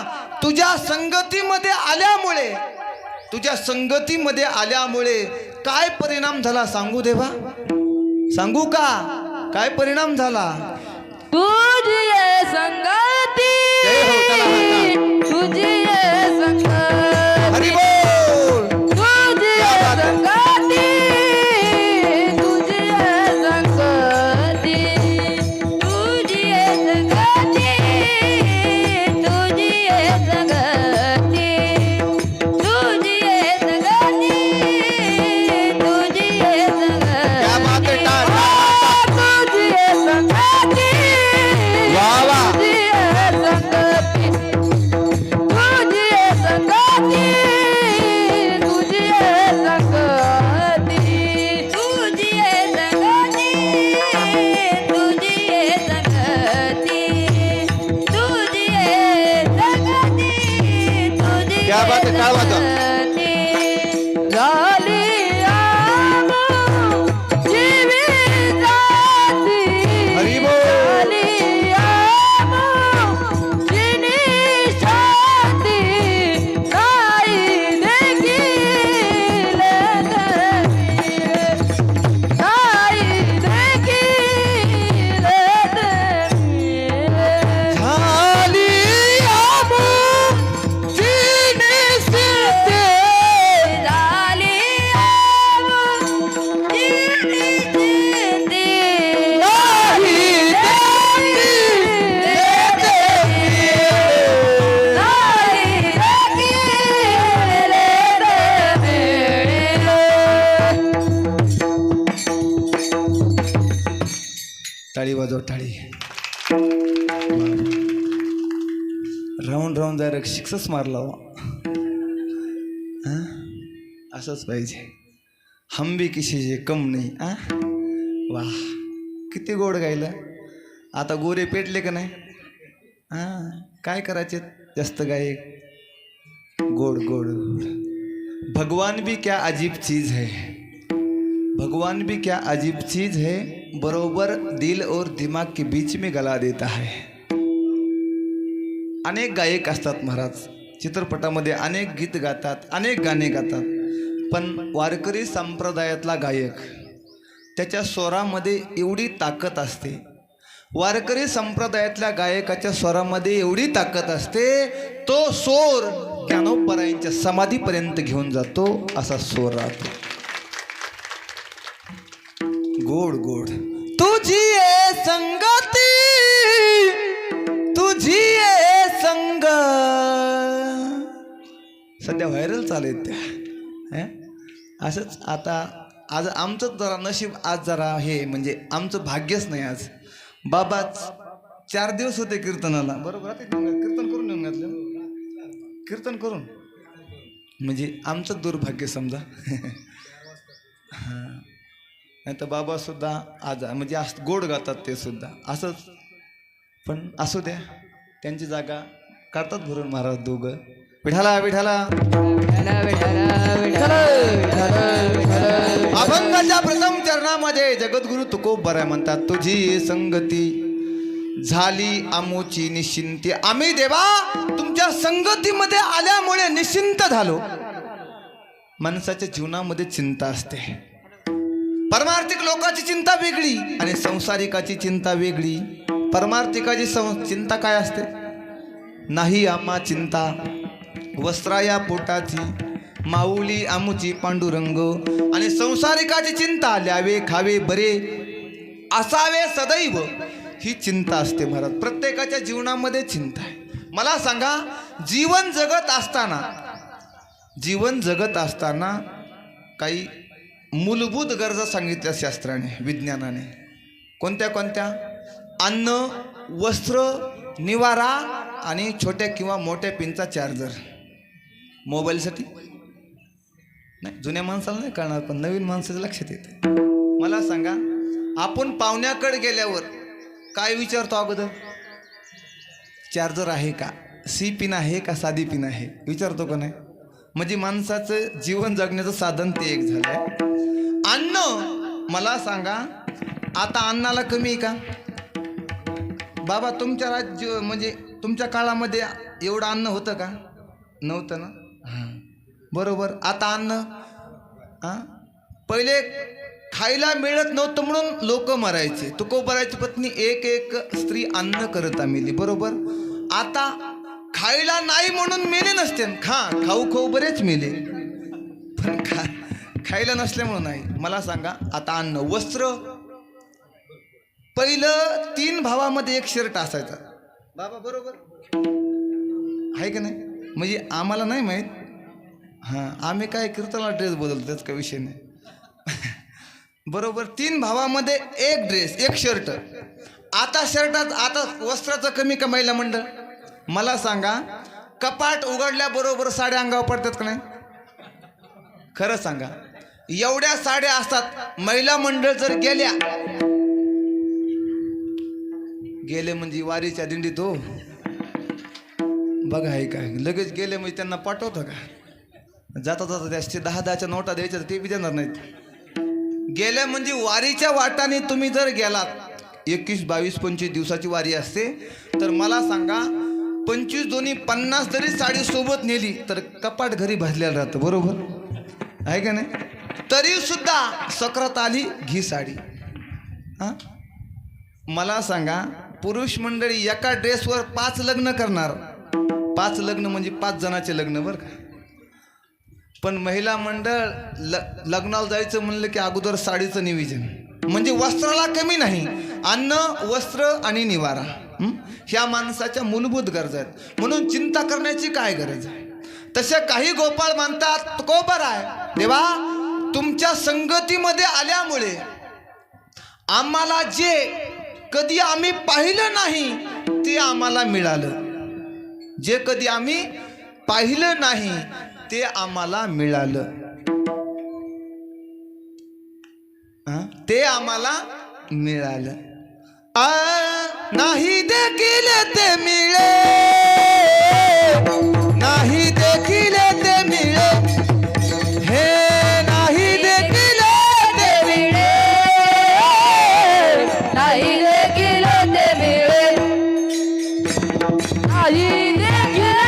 तुझ्या संगतीमध्ये आल्यामुळे, तुझ्या संगतीमध्ये आल्यामुळे काय परिणाम झाला सांगू देवा? सांगू का काय परिणाम झाला? तुझी संगती, तुझी संगती, हरी बोल. तुझी संगती, तुझी संगती, तुझी संगती, तुझी संगती, तुझी संगती, तुझी संगती. क्या बात है टाटा. क्या बात है, क्या बात है. हरी बोल. वाजव टाळी. राऊंड राऊंड जायला शिक्सच मारला हो. असंच पाहिजे. हम भी किसी से कम नाही. वाह किती गोड गायलं. आता गोरे पेटले का नाही? काय करायचे जास्त गायक. गोड गोड गोड. भगवान भी क्या अजीब चीज़ है. भगवान भी क्या अजीब चीज़ है. बरोबर दिल और दिमाग के बीच में गला देता है. अनेक गायक असतात महाराज. चित्रपटामध्ये अनेक गीत गातात, अनेक गाणे गातात. पण वारकरी संप्रदायातला गायक त्याच्या स्वरामध्ये एवढी ताकद असते. वारकरी संप्रदायातल्या गायकाच्या स्वरामध्ये एवढी ताकद असते. तो स्वर ज्ञानोबरायांच्या समाधीपर्यंत घेऊन जातो. असा स्वर राहतो. गोड गोड. तुझी आहे संगती, तुझी आहे संग. सध्या व्हायरल चालेल त्या. असंच आता आज आमचं जरा नशीब आज जरा हे म्हणजे आमचं भाग्यच नाही. आज बाबा 4 दिवस होते कीर्तनाला. बरोबर कीर्तन करून येऊन घातलं. कीर्तन करून म्हणजे आमचं दुर्भाग्य समजा. हां नाही तर बाबासुद्धा आज म्हणजे गोड गातात ते सुद्धा असंच. पण असू द्या त्यांची जागा काढतात भरून महाराज दोघं. विठाला विठाला. अभंगाच्या प्रथम चरणामध्ये जगद्गुरु तुकोबराय म्हणतात, तुझी संगती झाली आमोची निश्चिंती. आम्ही देवा तुमच्या संगतीमध्ये आल्यामुळे निश्चिंत झालो. माणसाच्या जीवनामध्ये चिंता असते. परमार्थिक लोकांची चिंता वेगळी आणि संसारिकाची चिंता वेगळी. परमार्थिकाची चिंता काय असते? नाही आम्हा चिंता वस्त्राया पोटाची, माऊली आमुची पांडुरंग. आणि संसारिकाची चिंता ल्यावे खावे बरे असावे सदैव, ही चिंता असते महाराज. प्रत्येकाच्या जीवनामध्ये चिंता आहे. मला सांगा, जीवन जगत असताना काही मूलभूत गरजा सांगितल्या शास्त्राने, विज्ञानाने. कोणत्या कोणत्या? अन्न, वस्त्र, निवारा आणि छोट्या किंवा मोठ्या पिनचा चार्जर. मोबाईलसाठी नाही, जुन्या माणसाला नाही कळणार, पण नवीन माणसाचं लक्षात येते. मला सांगा, आपण पाहुण्याकडे गेल्यावर काय विचारतो अगोदर? चार्जर आहे का, सी पिन आहे का, साधी पिन आहे, विचारतो का नाही? म्हणजे माणसाचं जीवन जगण्याचं साधन ते एक झालंय. अन्न, मला सांगा आता अन्नाला कमी आहे का? बाबा तुमच्या राज्य म्हणजे तुमच्या काळामध्ये एवढं अन्न होतं का? नव्हतं ना. हां बरोबर. आता अन्न पहिले खायला मिळत नव्हतं म्हणून लोक मरायचे. तुकोबरायची पत्नी एक स्त्री अन्न करता मेली. बरोबर. आता खायला नाही म्हणून मेले नसते. खाऊ बरेच मेले, पण खायला नसल्यामुळं नाही. मला सांगा आता अन्न, वस्त्र. पहिलं 3 भावामध्ये 1 शर्ट असायचा बाबा. बरोबर आहे का नाही? म्हणजे आम्हाला नाही माहीत. आम्ही काय कीर्तनाला ड्रेस बदलतो, त्याच काही विषय नाही. बरोबर. 3 भावामध्ये 1 ड्रेस 1 शर्ट. आता वस्त्राचं कमी का महिला मंडळ? मला सांगा, कपाट उघडल्याबरोबर साड्या अंगावर पडतात का नाही? खरं सांगा, एवढ्या साड्या असतात. महिला मंडळ जर गेले म्हणजे वारीच्या दिंडीत हो बघा, आहे काय लगेच गेले म्हणजे त्यांना पाठवतं का? जाता त्याचे 10-10च्या नोटा द्यायच्या, ते बी देणार नाहीत. गेल्या म्हणजे वारीच्या वाटाने तुम्ही जर गेलात, 21, 22, 25 दिवसाची वारी असते, तर मला सांगा 25 दोन्ही 50 जरी साडी सोबत नेली तर कपाट घरी भरलेलं राहतं. बरोबर आहे का नाही? तरी सुद्धा सकरात आली घी साडी. मला सांगा, पुरुष मंडळी एका ड्रेसवर 5 लग्न करणार. 5 लग्न म्हणजे 5 जणांचे लग्न बरं का. पण महिला मंडळ लग्नाला जायचं म्हणलं की अगोदर साडीचं नियोजन. म्हणजे वस्त्राला कमी नाही. अन्न, वस्त्र आणि निवारा, ह्या माणसाच्या मूलभूत गरजा आहेत. म्हणून चिंता करण्याची काय गरज आहे? तसे काही गोपाळ म्हणतात, तुकोबराय देवा तुमच्या संगतीमध्ये आल्यामुळे आम्हाला जे कधी आम्ही पाहिलं नाही ते आम्हाला मिळालं. जे कधी आम्ही पाहिलं नाही ते आम्हाला मिळालं. ते आम्हाला मिळालं. नाही देखील ते मिळे, नाही देखील ते मिळे, हे नाही देखील ते मिळे, नाही देखील ते मिळे, नाही देखील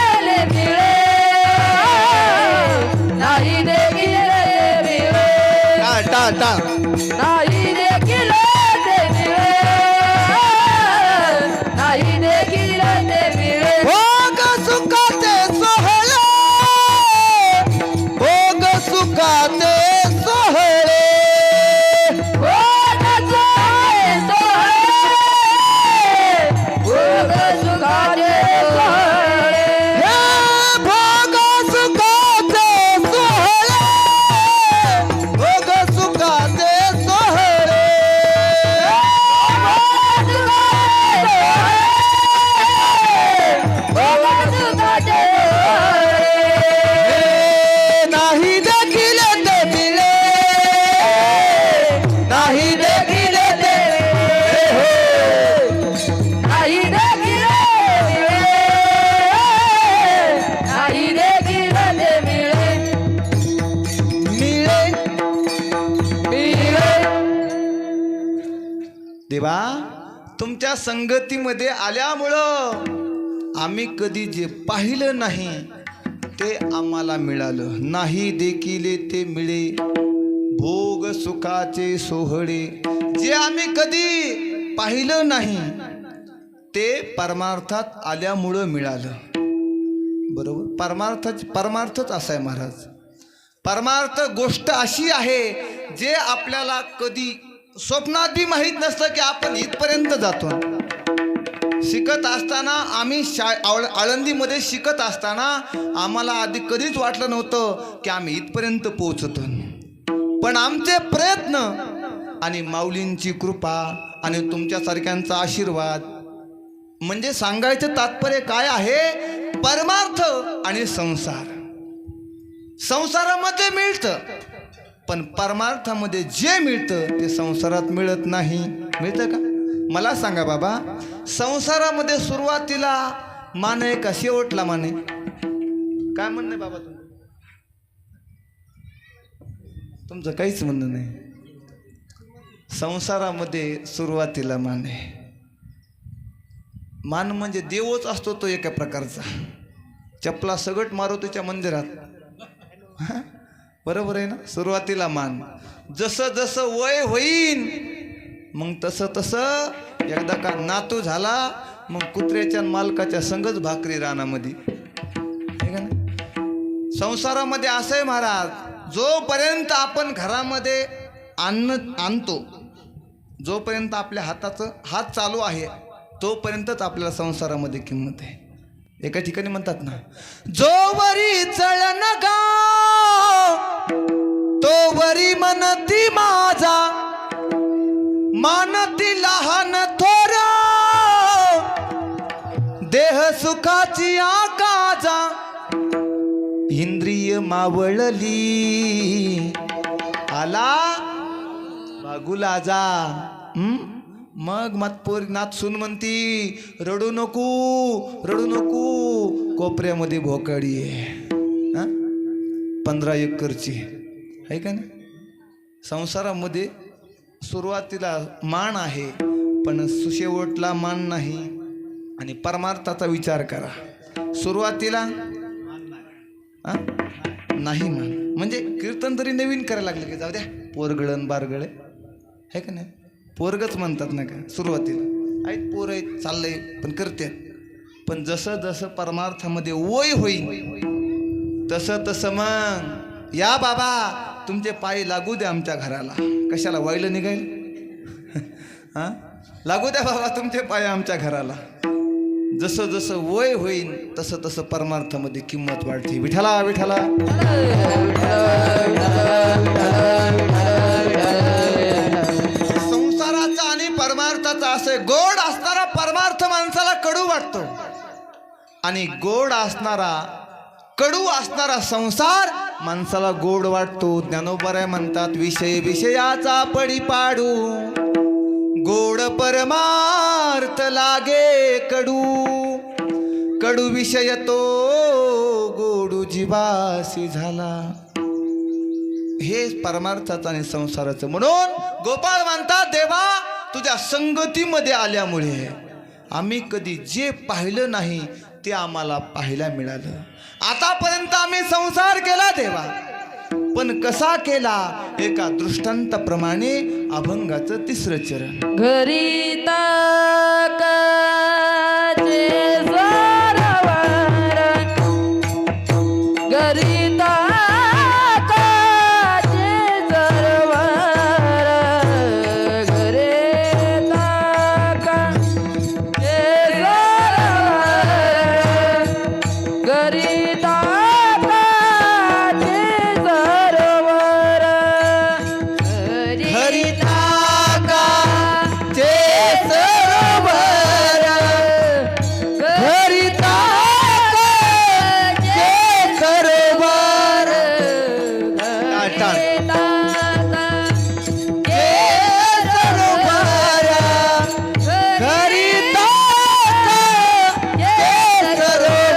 मिळे, नाही देखील मिळे, टा टा नाही देखील ते मिळे, नाही देखील ते मिळे. भोग सुखाचे सोहळे, भोग सुखाचे सोहळे, भोग सुखाचे सोहळे, हे भोग सुखाचे सोहळे, भोग सुखाचे सोहळे, हे नाही देखील ते मिळे, नाही देखील ते नाही देखील मिळे, नाही देखील ते मिळे, मिळे. मिळे. देवा, तुमच्या संगतीमध्ये आल्यामुळं आम्ही कधी जे पाहिलं नाही ते आम्हाला मिळालं. नाही देखील ते मिळे, भोग सुखाचे सोहळे. जे आम्ही कधी पाहिलं नाही ते परमार्थात आल्यामुळं मिळालं. बरोबर. परमार्थच असा आहे महाराज. परमार्थ गोष्ट अशी आहे जे आपल्याला कधी स्वप्नात बी माहीत नसतं की आपण इथपर्यंत जातो. शिकत असताना आम्ही आळंदीमध्ये शिकत असताना आम्हाला आधी कधीच वाटलं नव्हतं की आम्ही इथपर्यंत पोहोचतो. पण आमचे प्रयत्न आणि माऊलींची कृपा आणि तुमच्यासारख्यांचा आशीर्वाद, म्हणजे सांगायचं तात्पर्य काय आहे, परमार्थ आणि संसार. संसारामध्ये मिळतं, पण परमार्थामध्ये जे मिळतं ते संसारात मिळत नाही. मिळतं का? मला सांगा बाबा, संसारामध्ये सुरुवातीला मान आहे का शेवटला मान आहे? काय म्हणणं आहे बाबा तुमचं काहीच म्हणणं नाही. संसारामध्ये सुरुवातीला मान आहे. मान म्हणजे देवच असतो तो एका प्रकारचा. चपला सगट मारुतीच्या मंदिरात, बरोबर आहे ना. सुरुवातीला मान, जसं जसं वय होईन मग तसं तसं एकदा का नातू झाला मग कुत्र्याच्या मालकाच्या संगच भाकरी रानामध्ये, आहे का ना. संसारामध्ये असं आहे महाराज, जोपर्यंत आपण घरामध्ये अन्न आणतो, जोपर्यंत आपल्या हात चालू आहे तोपर्यंतच आपल्याला संसारामध्ये किंमत आहे. एका ठिकाणी म्हणतात ना, जोवरी चळन गाव तोवरी मनती माझा, मानती लहान थोर देह सुखाची आकाजा, इंद्रिय मावळली आला बागुला जा. मग मतपोर नाथ सून म्हणती, रडू नको रडू नको, कोपऱ्यामध्ये भोकाडी आहे 15 एकरची, आहे का नाही. संसारामध्ये सुरुवातीला मान आहे पण सुशेवटला मान नाही. आणि परमार्थाचा विचार करा, सुरुवातीला नाही मान, म्हणजे कीर्तन तरी नवीन करायला लागलं की जाऊ द्या पोरगळण बारगळे, आहे का नाही. पोरगच म्हणतात ना का सुरुवातीला, आहेत पोर आहेत चाललंय पण करतात. पण जसं जसं परमार्थामध्ये वय होईल तसं तसं मग या बाबा तुमचे पाय लागू द्या आमच्या घराला. कशाला वाईलं निघायला? हां, लागू द्या बाबा तुमचे पाय आमच्या घराला. जसं जसं वय होईल तसं तसं परमार्थामध्ये किंमत वाढते. विठ्ठला विठ्ठला. संसाराचा आणि परमार्थाचा असं म्हणजे गोड असणारा परमार्थ माणसाला कडू वाटतो आणि गोड असणारा कडू असणारा संसार माणसाला गोड वाटतो. ज्ञानोबराय म्हणतात विषय विषयाचा पडी पाडू गोड परमार्थ लागे कडू कडू विषय तो गोडू जीवासी झाला. हे परमार्थाचं आणि संसाराचं. म्हणून गोपाळ म्हणतात देवा तुझ्या संगतीमध्ये आल्यामुळे आम्ही कधी जे पाहिलं नाही ते आम्हाला पाहायला मिळालं. आतापर्यंत आम्ही संसार केला देवा, पण कसा केला? एका दृष्टांताप्रमाणे अभंगाचं तिसरं चरण. घरी ताकाचे सरोवर, घरी ताकाचे सरोवर, घरी ताकाचे सरोवर, घरी ताकाचे सरोवर, हरी ताकाचे सरोवर, घरी ताकाचे सरोवर, घरी ताकाचे सरोवर, हरी ताकाचे सरोवर.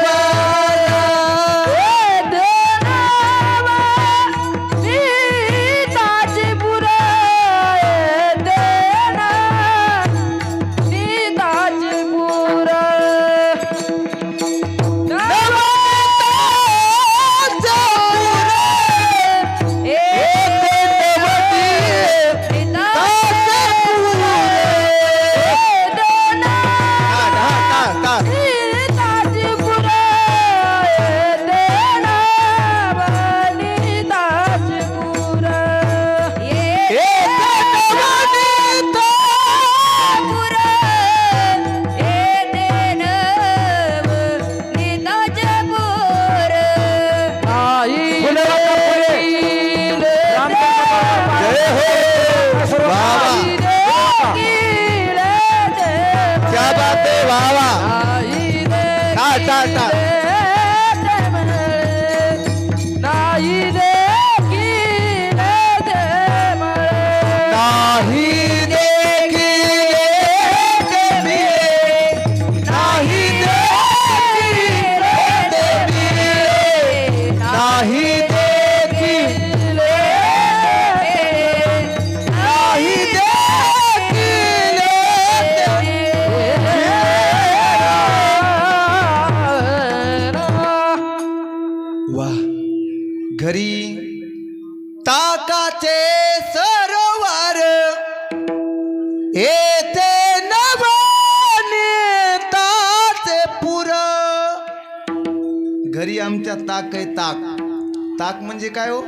नीताची पुरा देना, नीताची पुरा क्या बात है, वाह वाह. टा टा नाही देखील नाही देखिले ते मिळे, नाही देखिले ते मिळे, नाही देखिले, नाही देखिले ते वाह. घरी ताकाचे सरोवर, येथे नवनीताचे पुर. घरी आमच्या ताक आहे. ताक ताक म्हणजे काय हो?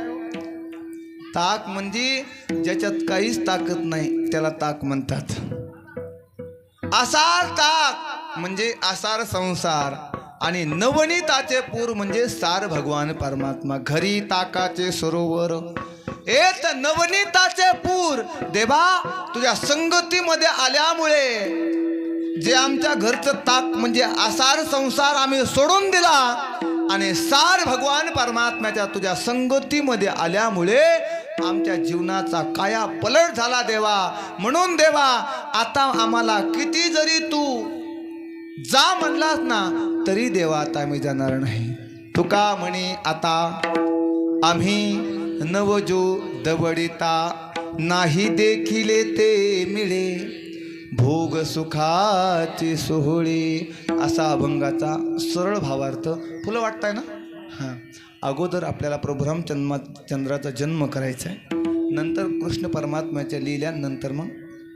ताक म्हणजे ज्याच्यात काहीच ताकद नाही त्याला ताक म्हणतात. आसार ताक म्हणजे आसार संसार आणि नवनीताचे पूर म्हणजे सार भगवान परमात्मा. घरी ताकाचे सरोवर, येत नवनीताचे पूर. देवा तुझ्या संगतीमध्ये आल्यामुळे जे आमच्या घरचं ताक म्हणजे आसार संसार आम्ही सोडून दिला आणि सार भगवान परमात्म्याच्या तुझ्या संगतीमध्ये आल्यामुळे आमच्या जीवनाचा काया पलट झाला देवा. म्हणून देवा आता आम्हाला किती जरी तू जा म्हणलास ना तरी देवा आता आम्ही जाणार नाही. तुका म्हणे आता आम्ही नवजो दवडिता, नाही देखिले ते मिळे, भोग सुखाचे सोहळे. असा अभंगाचा सरळ भावार्थ. फुलं वाटताय ना? हां. अगोदर आपल्याला प्रभू रामचंद्राचा जन्म करायचा आहे, नंतर कृष्ण परमात्म्याच्या लील्यानंतर मग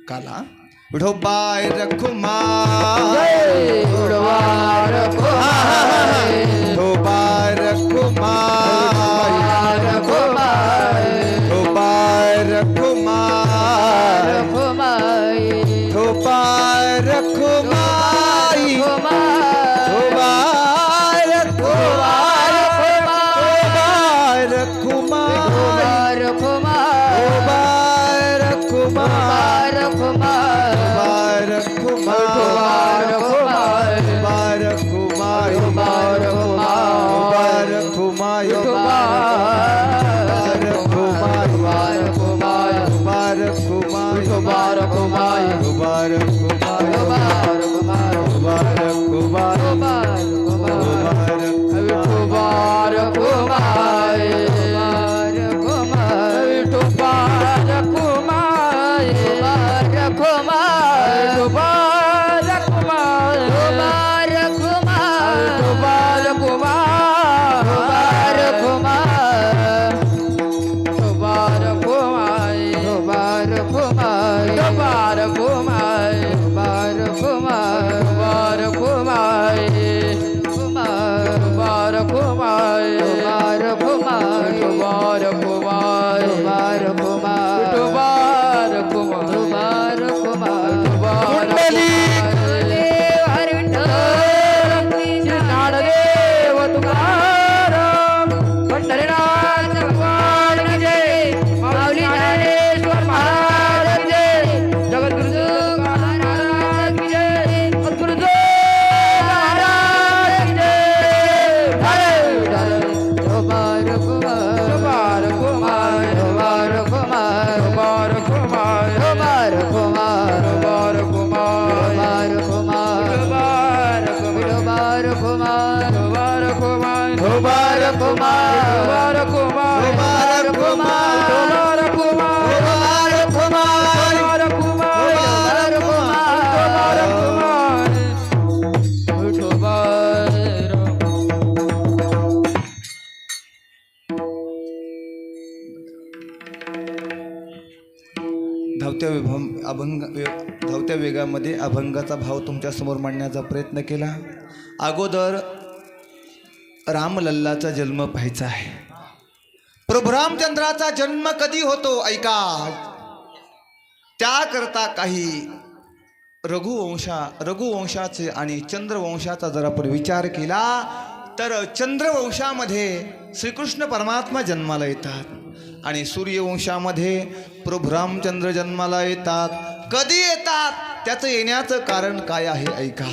काला. विठोबाय रखुमार, विठोबाय रखुमार, विठोबाय रखुमार, विठोबाय रखुमार, विठोबाय रखुमाई, विठोबाय रखुमार, रखुमार, विठोबाय रखुमार, रखुमार, धावत्या वेगामध्ये अभंगाचा भाव तुमच्या समोर मांडण्याचा प्रयत्न केला. अगोदर रामलल्लाचा जन्म पाहायचा आहे. प्रभू रामचंद्राचा जन्म कधी होतो ऐका. त्याकरता काही रघुवंशाचे आणि चंद्रवंशाचा जर आपण विचार केला तर चंद्रवंशामध्ये श्रीकृष्ण परमात्मा जन्माला येतात आणि सूर्यवंशामध्ये प्रभू रामचंद्र जन्माला येतात. कधी येतात त्याचं येण्याचं कारण काय आहे ऐका.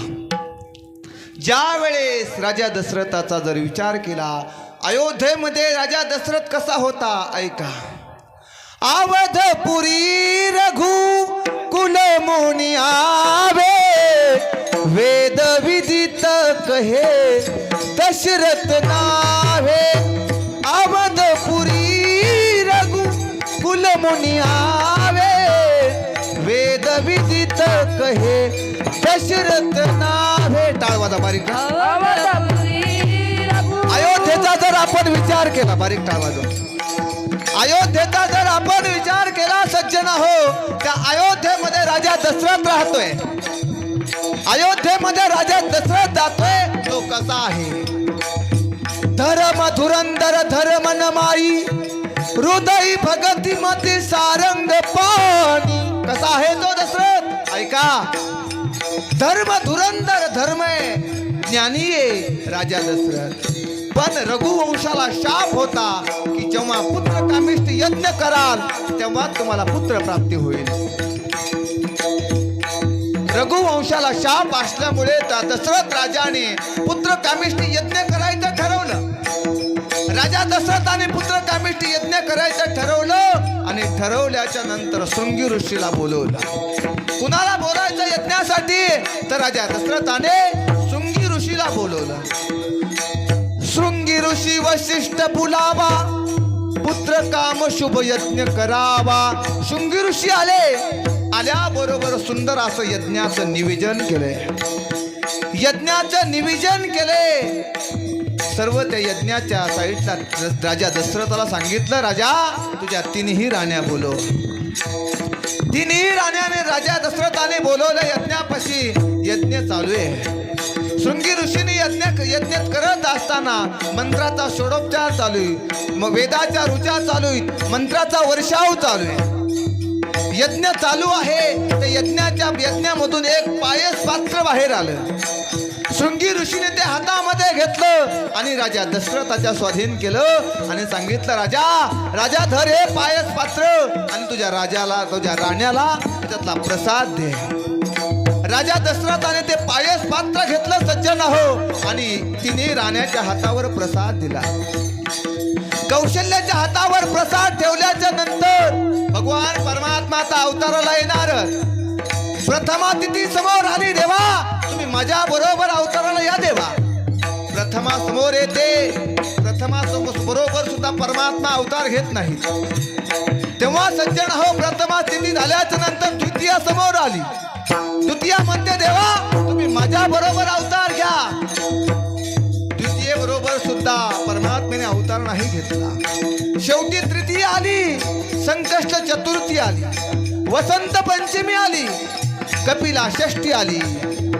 ज्या वेळेस राजा दशरथाचा जर विचार केला, अयोध्येमध्ये राजा दशरथ कसा होता ऐका. अवधपुरी रघु कुल मुनि आवे, वेद विदित कहे दशरथ नावे. अवधपुरी रघु कुल मुनि आवे, वेद विदित कहे दशरथ नावे. टाळवाजा बारीक. अयोध्येचा जर आपण विचार केला, बारीक टाळवाजा. अयोध्येचा जर आपण विचार केला सज्जन हो, त्या अयोध्येमध्ये राजा दशरथ राहतोय. अयोध्येमध्ये राजा दशरथ जातोय. तो कसा आहे. धर्म धुरंधर धर्म नमाई, हृदय भगती मती सारंग पाणी. कसा आहे तो दशरथ ऐका. धर्म धुरंधर धर्म आहे, ज्ञानी आहे राजा दशरथ. पण रघुवंशाला शाप होता की जेव्हा पुत्र कामिष्ट यज्ञ कराल तेव्हा तुम्हाला पुत्र प्राप्ती होईल. रघुवंशाला शाप असल्यामुळे त्या दशरथ राजाने पुत्र कामिष्ट यज्ञ करायचं ठरवलं. राजा दशरथाने पुत्र कामिष्ट यज्ञ करायचं ठरवलं आणि ठरवल्याच्या नंतर शृंगी ऋषीला बोलवलं. कुणाला बोलायचं यज्ञासाठी तर राजा दशरथाने शृंगी ऋषीला बोलवलं. शृंगी ऋषी वशिष्ठ बुलावा, पुत्र काम शुभ यज्ञ करावा. शृंगी ऋषी आल्याबरोबर सुंदर असं यज्ञाचं निवेदन केले. यज्ञाचं निवेदन केले. सर्व त्या यज्ञाच्या साईडला राजा दशरथाला सांगितलं, राजा तुझ्या तिन्ही राण्या बोलव. तिन्ही राण्याने राजा दशरथाने बोलवलं यज्ञापाशी. यज्ञ चालू आहे. शृंगी ऋषीने यज्ञ करत असताना मंत्राचा षोडोपचार चालू आहे, मग वेदाच्या ऋचा चालू आहेत, मंत्राचा वर्षाव चालू आहे. यज्ञ चालू आहे. त्या यज्ञामधून एक पायस पात्र बाहेर आलं. शृंगी ऋषीने ते हातामध्ये घेतलं आणि राजा दशरथाच्या स्वाधीन केलं आणि सांगितलं, राजा धर हे पायस पात्र आणि तुझ्या राण्याला त्यातला प्रसाद दे. राजा दशरथाने ते पायस पात्र घेतलं सज्जन हो आणि तिने राण्याच्या हातावर प्रसाद दिला. कौशल्याच्या हातावर प्रसाद ठेवल्याच्या नंतर भगवान परमात्माचा अवताराला येणार. प्रथमा तिथी समोर आली. देवा तुम्ही माझ्या बरोबर अवताराला या देवा. प्रथमा समोर येते, प्रथमा बरोबर सुद्धा परमात्मा अवतार घेत नाही. तेव्हा सज्जन हो, प्रथमा स्थिती झाल्याच्या नंतर द्वितीय समोर आली. द्वितीय म्हणते देवा तुम्ही माझ्या बरोबर अवतार घ्या. द्वितीय बरोबर सुद्धा परमात्म्याने अवतार नाही घेतला. शेवटी तृतीय आली, संकष्ट चतुर्थी आली, वसंत पंचमी आली, कपिला षष्ठी आली,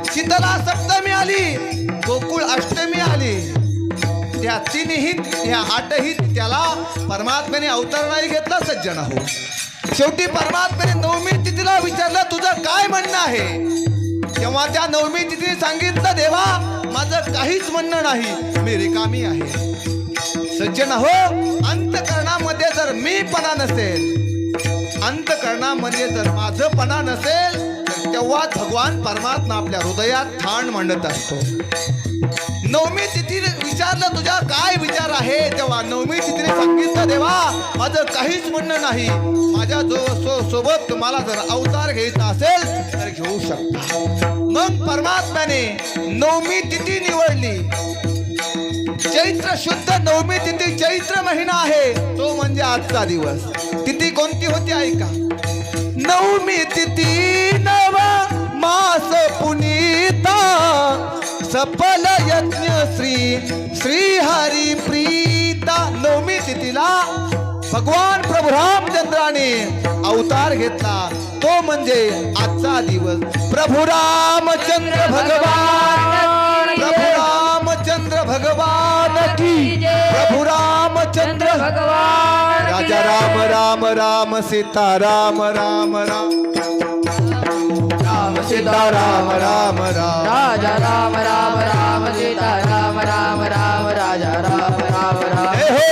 शीतला सप्तमी आली, गोकुळ अष्टमी आली. त्या तीनही या आठही त्याला परमात्म्याने अवतार नाही घेतला सज्जन हो. शेवटी परमात्म्याने नवमी तिथीला विचारलं तुझं काय म्हणणं आहे. तेव्हा त्या नवमी तिथीने सांगितलं देवा माझं काहीच म्हणणं नाही, मी रिकामी आहे. सज्जन हो, अंतकरणामध्ये जर मीपणा नसेल, अंतकरणामध्ये जर माझंपणा नसेल, तेव्हा भगवान परमात्मा आपल्या हृदयात ठाण मांडत असतो. नवमी तिथीने विचारलं तुझा काय विचार आहे. तेव्हा नवमी तिथीने सांगितलं देवा माझं काहीच म्हणणं नाही, माझ्या सोबत तुम्हाला जर अवतार घ्यायचा असेल तर घेऊ शकता. मग परमात्म्याने नवमी तिथी निवडली. चैत्र शुद्ध नवमी तिथी, चैत्र महिना आहे तो म्हणजे आजचा दिवस. तिथी कोणती होती ऐका. नवमी तिथी नव मास पुनीता, सफल यज्ञ श्री हरी प्रीता. नवमी तिथीला भगवान प्रभू रामचंद्राने अवतार घेतला, तो म्हणजे आजचा दिवस. प्रभू रामचंद्र भगवान, प्रभू रामचंद्र भगवान की, प्रभु रामचंद्र भगवान राजा राम राम राम सीता राम राम राम राम सीता राम राम राम राजा राम राम राम सीता राम राम राम राजा राम राम राम हे हो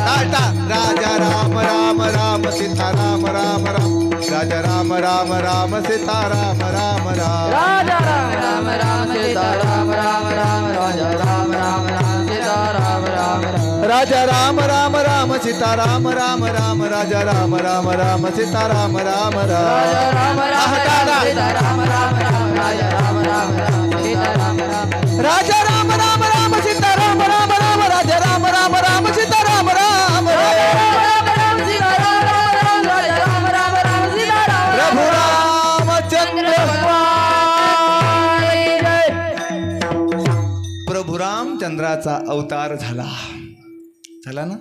टाटा. राजा राम राम राम सीता राम राम राम राजा राम राम राम सीता राम राम राम राजा राम राम राम सीता राम राम राम राजा राम राम राम सीता राम राम राम राजा राम राम राम सीता राम राम राम राजा राम राम राम सीता राम राम राजा राम राम राम राम सीता राम राम राम राम सीता राम राम राजा राम राम राम सीता राम राम राम राजा राम राम राम सीता राम राम प्रभु रामचंद्र प्रभु रामचंद्राचा अवतार झाला ना.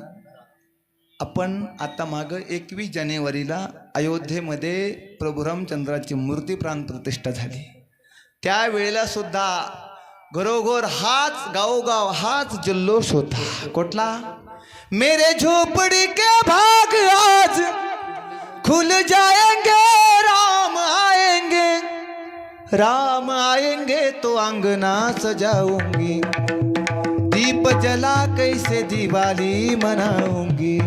आपण आता माग 21 जानेवारीला अयोध्येमध्ये प्रभु रामचंद्राची मूर्ती प्राण प्रतिष्ठा झाली. त्यावेळेला सुद्धा घरोघर हाच गावोगाव हाच जल्लोष होता. कुठला. मेरे झोपड़ी के भाग आज खुल जाएंगे, राम आएंगे, राम आएंगे तो अंगना सजाऊंगी, दीप जला कैसे दिवाली मनाऊंगी,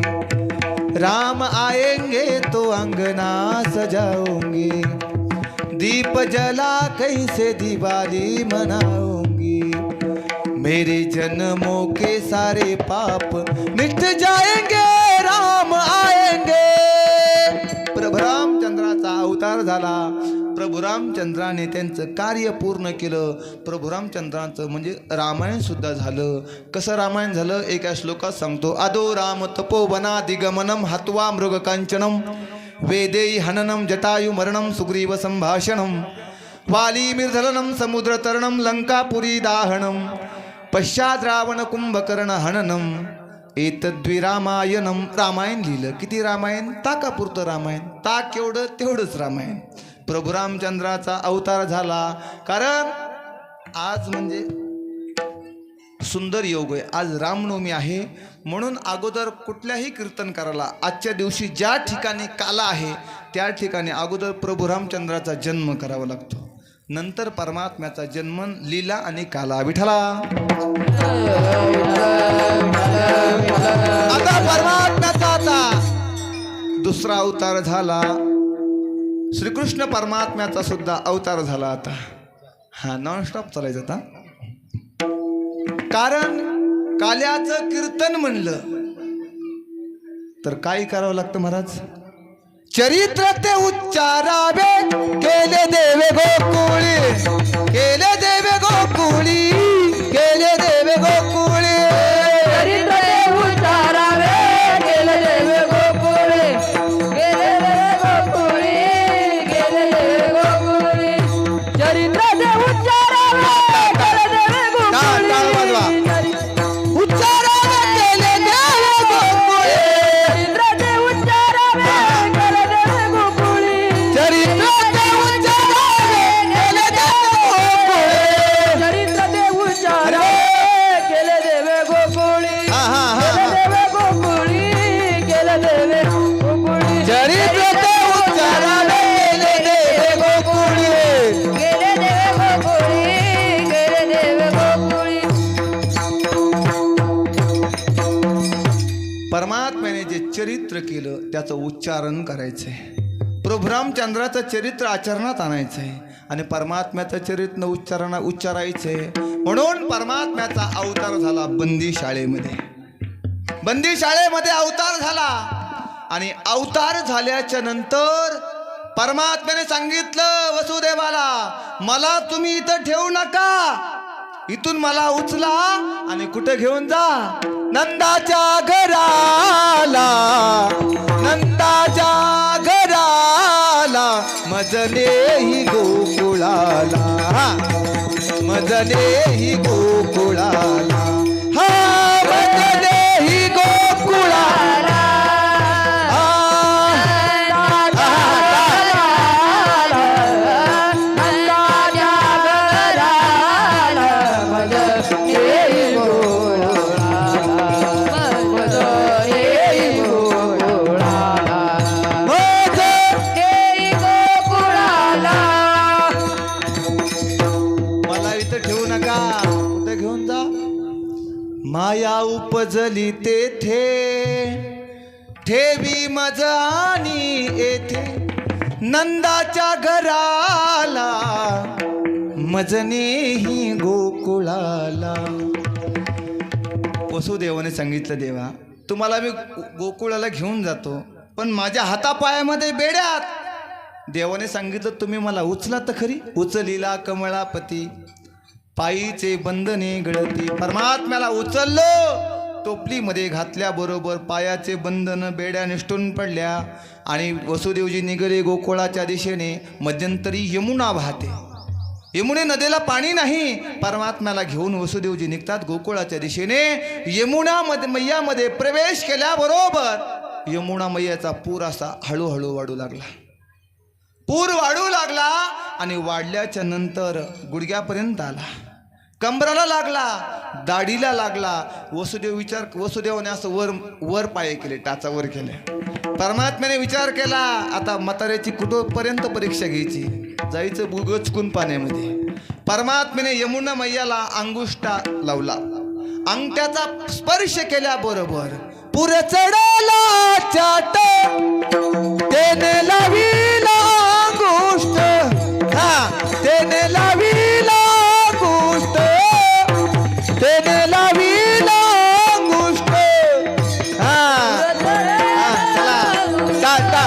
राम आएंगे तो अंगना सजाऊंगी, दीप जला कैसे दिवाली मनाऊंगी, मेरे जन्मों के सारे पाप मिट जाएंगे, राम आएंगे. प्रभु रामचंद्राचा अवतार झाला. प्रभु रामचंद्राने त्यांचं कार्य पूर्ण केलं. प्रभु रामचंद्राचं म्हणजे रामायण सुद्धा झालं. कसं रामायण झालं एका श्लोकात सांगतो. अदो राम तपोवना दिगमनम हत्वा मृग कांचनम, वेदेई हननम जटायु मरणम सुग्रीव संभाषणम, वाली निर्धलनम समुद्र तरणम लंकापुरी दाहनम, पश्चात रावण कुंभकर्ण हननम, एतद्वि रामायणम. रामायण लिहिलं. किती रामायण. ताकापुरतं रामायण. ताक केवढं तेवढंच रामायण. प्रभु रामचंद्राचा अवतार झाला. कारण आज म्हणजे सुंदर योग आहे. आज रामनवमी आहे म्हणून अगोदर कुठल्याही कीर्तनकाराला आजच्या दिवशी ज्या ठिकाणी काला आहे त्या ठिकाणी अगोदर प्रभु रामचंद्राचा जन्म करावा लागतो. नंतर परमात्म्याचा जन्म लीला आणि काला. विठला. आता परमात्म्याचा आता दुसरा अवतार झाला. श्रीकृष्ण परमात्म्याचा सुद्धा अवतार झाला. आता हा नॉनस्टॉप चालायचं आता. कारण काल्याचं कीर्तन म्हणलं तर काय करावं लागतं महाराज. चरित्र ते उच्चारावे केले देवे गोकुळी, केले देवे गोकुळी केले देवे गोकुळी चरित्र ते उच्चारावे गेले देवे गोकुळे गेले देवे गोकुळी गेले देवे गोकुळी चरित्र ते उच्चारावे गेले देवे टाळ वाजवा. गोकुळी उच्चारावे केले देवे गोकुळी चरित्र ते उच्चारावे गेले देवे गोकुळी चरित्र ते उच्चारावे केले देवे गोकुळी. चरित्र ते उच्चारावे गेले देवे गोकुळी हा, हा, हा, गेले हा. देवे गोकुळी गेले देवे गोकुळी चरित्र ते उच्चारावे केले देवे गोकुळी. गेले देवे गोकुळी गेले देवे गोकुळी परमात्म्याने जे चरित्र केलं त्याचं उच्चारण करायचंय. प्रभू रामचंद्राचं चरित्र आचरणात आणायचंय आणि परमात्म्याचं चरित्र उच्चारायचंय. म्हणून परमात्म्याचा अवतार झाला बंदी शाळेमध्ये. बंदी शाळेमध्ये अवतार झाला आणि अवतार झाल्याच्या नंतर परमात्म्याने सांगितलं वसुदेवाला, मला तुम्ही इथं ठेवू नका, इथून मला उचला आणि कुठे घेऊन जा, नंदाच्या घराला, नंदाच्या घराला, मजले गोकुळाला, मजले गोकुळाला, हा मजले गोकुळाला. मला इथं ठेवू नका, कुठे घेऊन जा. माया उपजली तेथे ठेवी मज आणि येथे, नंदाच्या घराला, मजनेही गोकुळाला. वसुदेवाने सांगितलं, देवा तुम्हाला मी गोकुळाला घेऊन जातो, पण माझ्या हातापायामध्ये बेड्यात. देवाने सांगितलं, तुम्ही मला उचला तर खरी. उचलीला कमळापती पायीचे बंधने गळती. परमात्म्याला उचललो, टोपलीमध्ये घातल्याबरोबर पायाचे बंधन बेड्या निष्ठून पडल्या आणि वसुदेवजी निघाले गोकुळाच्या दिशेने. मध्यंतरी यमुना वाहते, यमुने नदीला पाणी नाही. परमात्म्याला घेऊन वसुदेवजी निघतात गोकुळाच्या दिशेने. यमुना मैयामध्ये प्रवेश केल्याबरोबर यमुना मैयाचा पूर असा हळूहळू वाढू लागला. पूर वाढू लागला आणि वाढल्याच्या नंतर गुडघ्यापर्यंत आला, कंबराला लागला, दाढीला लागला. वसुदेवाने असं वर पाय केले, टाचा वर केले. परमात्म्याने विचार केला, आता म्हाताऱ्याची कुठपर्यंत परीक्षा घ्यायची, जायचं बुगचकून पाण्यामध्ये. परमात्म्याने यमुना मैयाला अंगुष्टा लावला. अंगठ्याचा स्पर्श केल्याबरोबर पुरे चढला चाट, तेने लाविला अंगुष्ट, हा तेने लाविला अंगुष्ट, तेने लाविला अंगुष्ट. हा चला टाटा.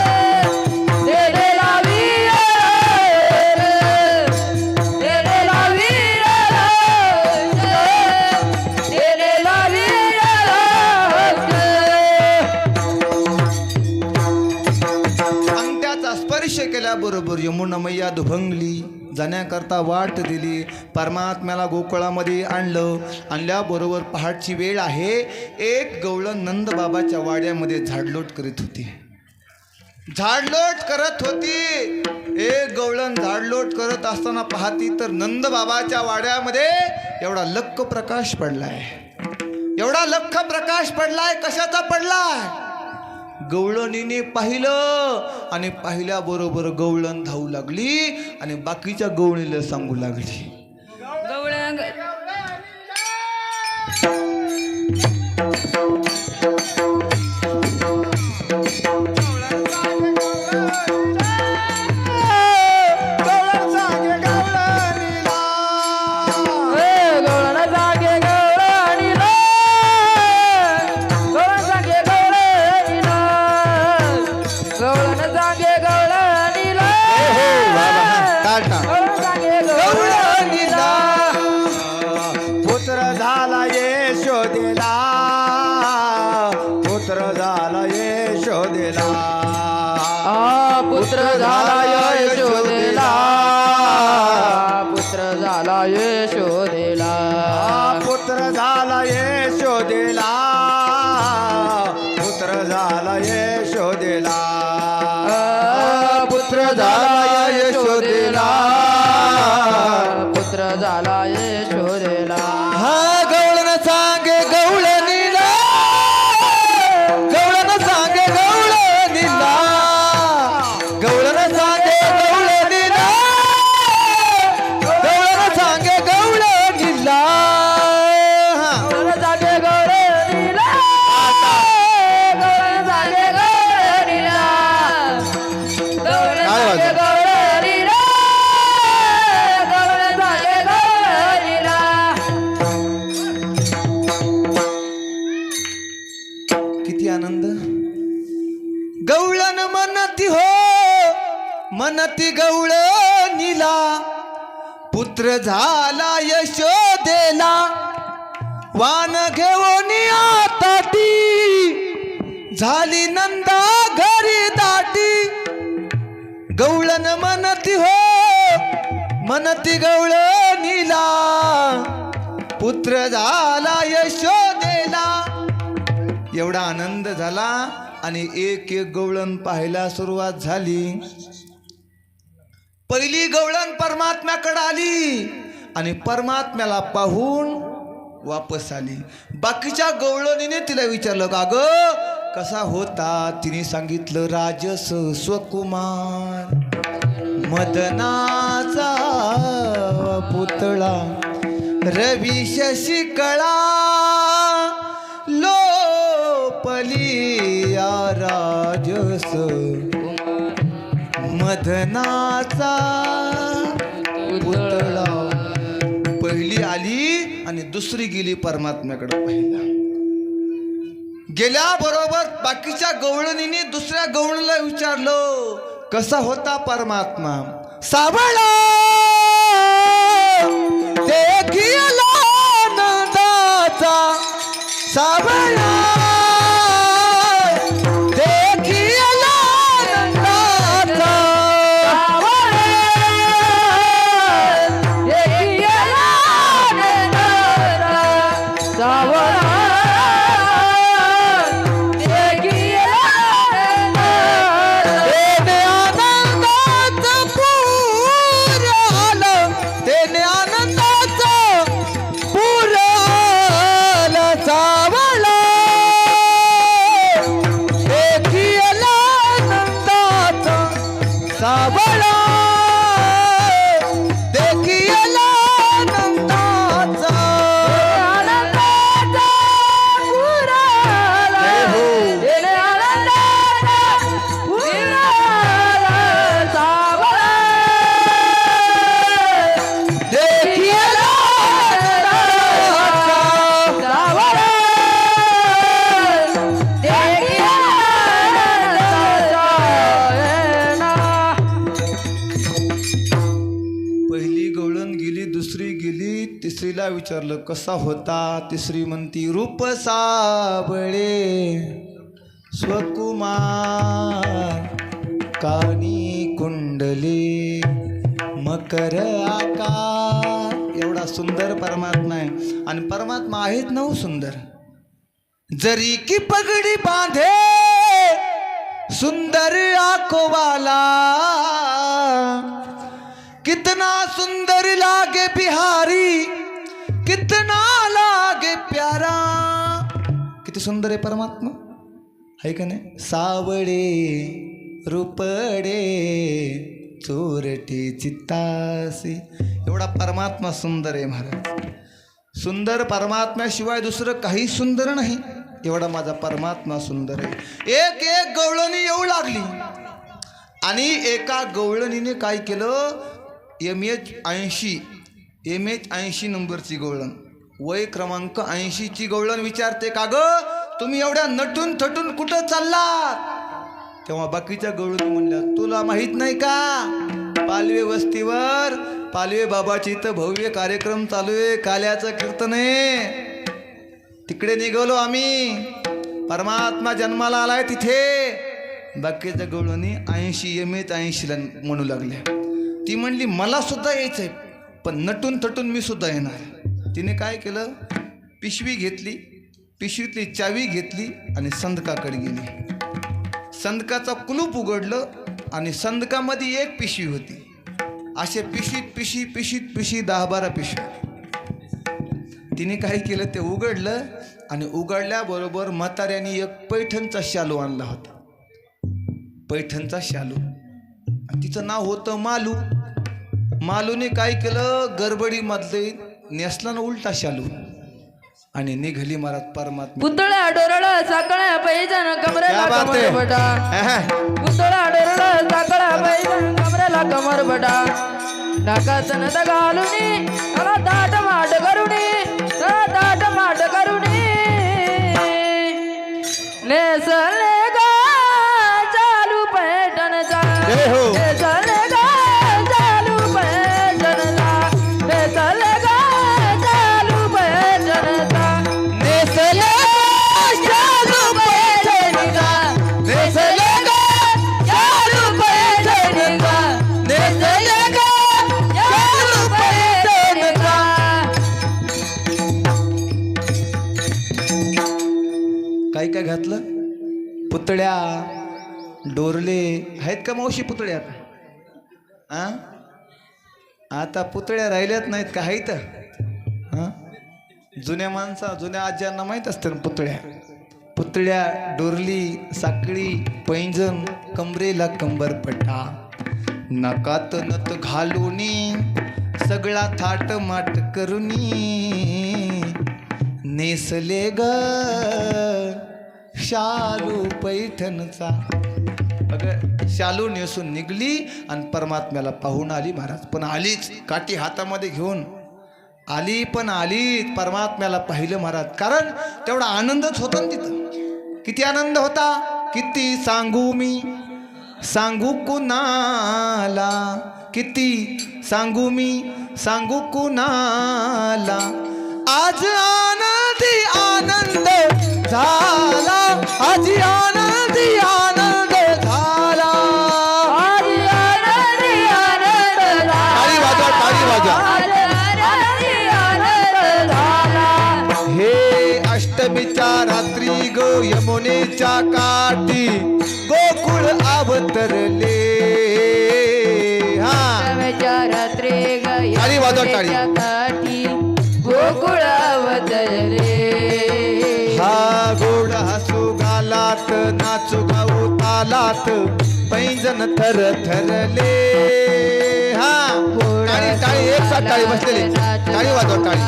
केल्याबरोबर यमुना मैया दुभंगली, जाण्याकरता वाट दिली. परमात्म्याला गोकुळामध्ये आणल्याबरोबर पहाटची वेळ आहे. एक गवळण नंदबाबाच्या वाड्यामध्ये झाडलोट करीत होती. झाडलोट करत होती. एक गवळण झाडलोट करत असताना पाहती तर नंदबाबाच्या वाड्यामध्ये एवढा लख्ख प्रकाश पडलाय. एवढा लख्ख प्रकाश पडलाय. कशाचा पडलाय? गवळणीने पाहिलं आणि पाहिल्याबरोबर गवळण धावू लागली आणि बाकीच्या गवळणीला सांगू लागली, गवळणी पुत्र झाला यशोदेला, पुत्र झाला यशोदेला, पुत्र झाला यशोदेला, पुत्र झाला यशोदेला, पुत्र झाला यशोदेला, पुत्र झाला यशोदेला, पुत्र झाला यशोदेला, पुत्र झाला यशोदेला. हा गवळण सांगे गवळणीला, गवळण सांगे गवळणीला, गवळण सांगे गवळणीला, गवळण सांगे गवळणीला. गौर जागे गौरणीला, गौर जागे गौरणीला, गौर जागे गौरणीला, गौर जागे गौरणीला. किती आनंद. गवळण मनती हो, मनती गवळणीला, पुत्र झाला यशोदेला, वान घेऊन आता ती झाली नंदा घरी दाटी. गवळण मनती हो, मनती गवळणीला, पुत्र झाला यशोदेला. एवढा आनंद झाला आणि एक एक गवळण पाहायला सुरुवात झाली. पहिली गवळण परमात्म्याकडे आली आणि परमात्म्याला पाहून वापस आली. बाकीच्या गवळणीने तिला विचारलं, का ग कसा होता? तिने सांगितलं, राजस स्वकुमार, मदनाचा पुतळा, रवी शशिकळा, लोपलिया राजस मदनाचा पुतळा. पहिली आली आणि दुसरी गेली परमात्म्याकडे पाहिला. गेल्याबरोबर बाकीच्या गवळणीने दुसऱ्या गवळणीला विचारलं, कसा होता परमात्मा? सावळा देखिला नंदाचा, सावळा देखिला नंदाचा, तिसरीला विचारलं, कसा होता? तिसरी म्हणती, रूप साबळे स्वकुमार, कानी कुंडले मकर आकार. एवढा सुंदर परमात्मा आहे. आणि परमात्मा आहेत ना सुंदर. जरी की पगडी बांधे सुंदर आकोवाला, कितना सुंदर लागे बिहारी, कितना लागे प्यारा. किती सुंदर आहे परमात्मा, है का नाही? सावळे रुपडे चोरटे चित्तासी. एवढा परमात्मा सुंदर आहे महाराज. सुंदर परमात्म्याशिवाय दुसरं काही सुंदर नाही. एवढा माझा परमात्मा सुंदर आहे. एक एक गवळणी येऊ लागली आणि एका गवळणीने काय केलं, MH80 नंबरची गवळण, वय क्रमांक 80ची गवळण विचारते, का ग तुम्ही एवढ्या नटून थटून कुठं चाललात? तेव्हा बाकीच्या गवळणी म्हणल्या, तुला माहित नाही का, पालवे वस्तीवर पालवे बाबाची इथं भव्य कार्यक्रम चालू आहे, काल्याचं कीर्तन आहे. तिकडे निघालो आम्ही. परमात्मा जन्माला आलाय तिथे. बाकीच्या गवळणी 80 यमेत 80ला म्हणू लागल्या. ती म्हणली मला सुद्धा यायचंय, पण नटून थटून मी सुद्धा येणार. तिने काय केलं, पिशवी घेतली, पिशवीतली चावी घेतली आणि संदकाकडे गेली. संदकाचा कुलूप उघडलं आणि संदकामध्ये एक पिशवी होती. असे पिशवीत 10-12 पिशव्या. तिने काय केलं, ते उघडलं आणि उघडल्याबरोबर म्हाताऱ्याने एक पैठणचा शालू आणला होता. पैठणचा शालू. तिचं नाव होतं मालू. मालूने काय केलं, गडबडीमधले नेसला ना उलटा शालू आणि निघाली महाराज परमात्मा. पुतळ्या डोरळा साकळ्या पैजन कमरेला कमर बटा. पुतळ्या डोरळा साकळ्या पैजन कमरेला कमर बटा. नाकात नद घालुनी मला दाट माट करुणी, दाट माट करुणी. नेसले गा चालू पैठणचा, नेसले गा चालू पैठणचा, नेसले गा चालू पैठणचा, नेसले चालू पैठणचा, नेसले गा चालू पैठणचा, नेसले गा चालू पैठणचा. काय काय घातलं, पुतळ्या डोरले आहेत का मावशी पुतळ्या आता? आता पुतळ्या राहिल्यात नाहीत का? आहेत. जुन्या जुन्या आज्यांना माहीत असतं ना पुतळ्या. पुतळ्या डोरली साखळी पैंजण कमरेला कंबरपटा. नकात नत घालूनी सगळा थाट माट करुनी. नेसले ग शालू पैठणचा. अगं शालू नेसून निघली आणि परमात्म्याला पाहून आली महाराज. पण आलीच काठी हातामध्ये घेऊन आली, पण आली परमात्म्याला पाहिलं महाराज. कारण तेवढा आनंदच होता ना तिथं. किती आनंद होता, किती सांगू मी, सांगू कुणाला, किती सांगू मी, सांगू कुणाला. आज आनंदी आनंद झाला, आज आनंदी आनंद झाला, आज आनंदी आनंद झाला, टाळी वाजवा, टाळी वाजवा. आज आनंदी आनंद झाला. हे अष्टमीच्या रात्री गो यमुनेच्या काठी गोकुळ अवतरले. अष्टमीच्या रात्री टाळी वाजवा, टाळी. काठी गोकुळ अवतरले. हा गोड हसू गालात नाचू गाऊ तालात पैंजण थर थरले. हा टाळी टाळी एक साथ टाळी बसलेले. टाळी वाजवा, टाळी.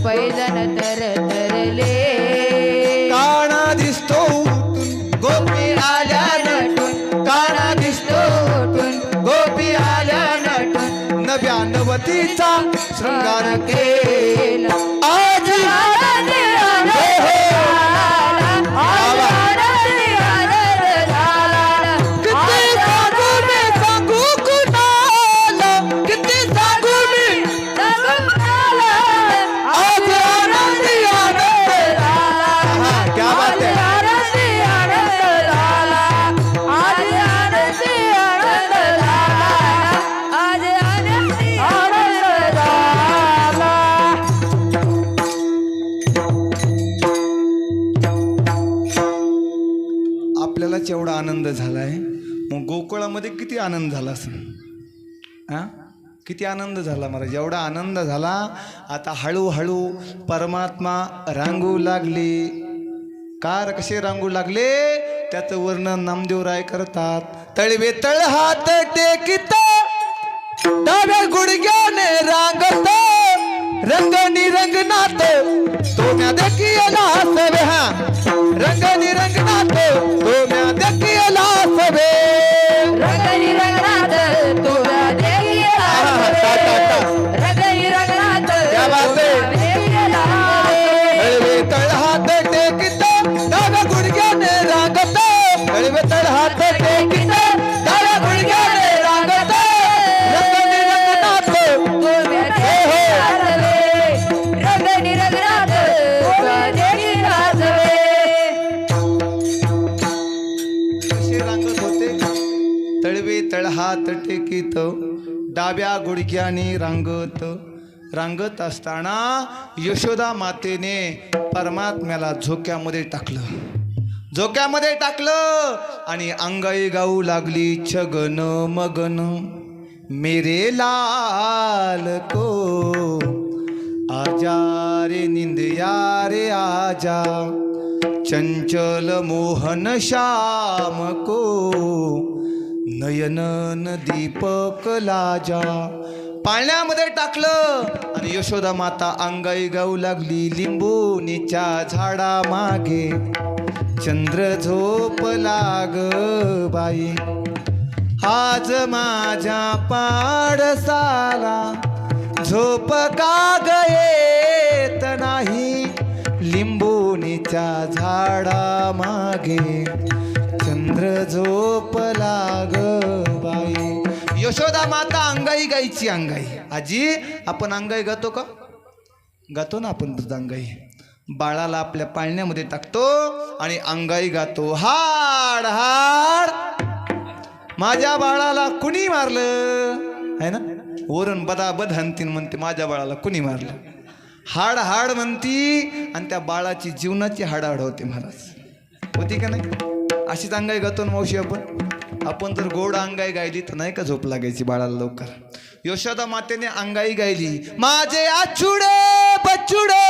पैजन तर तरले. काना दिसतो उठून गोपी आल्या नटून, काना दिसतो उठून गोपी आल्या नटून. नव्या नवतीचा शृंगार केला. आज आनंदी आनंद झाला, आज आनंदी आनंद झाला. किती सांगू मी, सांगू कुणाला, किती सांगू मी, सांगू कुणाला. आज आनंदी आनंद झाला. क्या बात है. आनंदी आनंद झाला, आज आनंदी आनंद झाला, आज आनंदी आनंद झाला. आपल्यालाच एवढा आनंद झालाय, मग गोकुळामध्ये किती आनंद झाला असेल. हा किती आनंद झाला महाराज. एवढा आनंद झाला. आता हळूहळू परमात्मा रांगू लागले. कार कसे रांगू लागले त्याचं वर्णन नामदेवराय करतात. तळवे तळ हात टेकित डाव्या गुडघ्याने रांगत रंगनी रंगनाथ तो म्या देखीला सवे. हा रंगनी रंगनाथ तो म्या देखीला सवे. रंगनी रंगनाथ तुला देवीला रंगनी रंगनाथ क्या बात है. तुला देवीला. तळवे तळ हात टेकित डाव्या गुडघ्याने रांगत, तळवे तळ हात टेकित डाव्या गुडघ्याने रांगत रंगनी रंगनाथ हात टेकीत डाव्या गुडघ्याने रांगत असताना यशोदा मातेने परमात्म्याला झोक्यामध्ये टाकलं आणि अंगाई गाऊ लागली छगन मगन मेरे लाल को आजा रे निंदिया रे आजा चंचल मोहन श्याम को नयनन दीपक लाजा. पाळण्यामध्ये टाकलं आणि यशोदा माता अंगाई गाऊ लागली लिंबोनीच्या झाडा मागे चंद्र झोप लाग बाई आज माझ्या पाडसाला झोप का येत नाही लिंबोनीच्या झाडा मागे चंद्र झोप लाग बाई. यशोदा माता अंगाई गायची अंगाई. आजी आपण अंगाई गातो का? गातो ना आपण तुझं अंगाई. बाळाला आपल्या पाळण्यामध्ये टाकतो आणि अंगाई गातो. हाड हाड माझ्या बाळाला कुणी मारलं है ना. वरून बदाबद हनतीन म्हणते माझ्या बाळाला कुणी मारलं. हाड हाड म्हणती आणि त्या बाळाची जीवनाची हाडाहाड होते महाराज. होती का नाही? अशीच अंगाई गातो ना मावशी आपण जर गोड अंगाई गायली तर नाही का झोप लागायची बाळाला लवकर. यशोदा मातेने अंगाई गायली माझे आचुडे बचुडे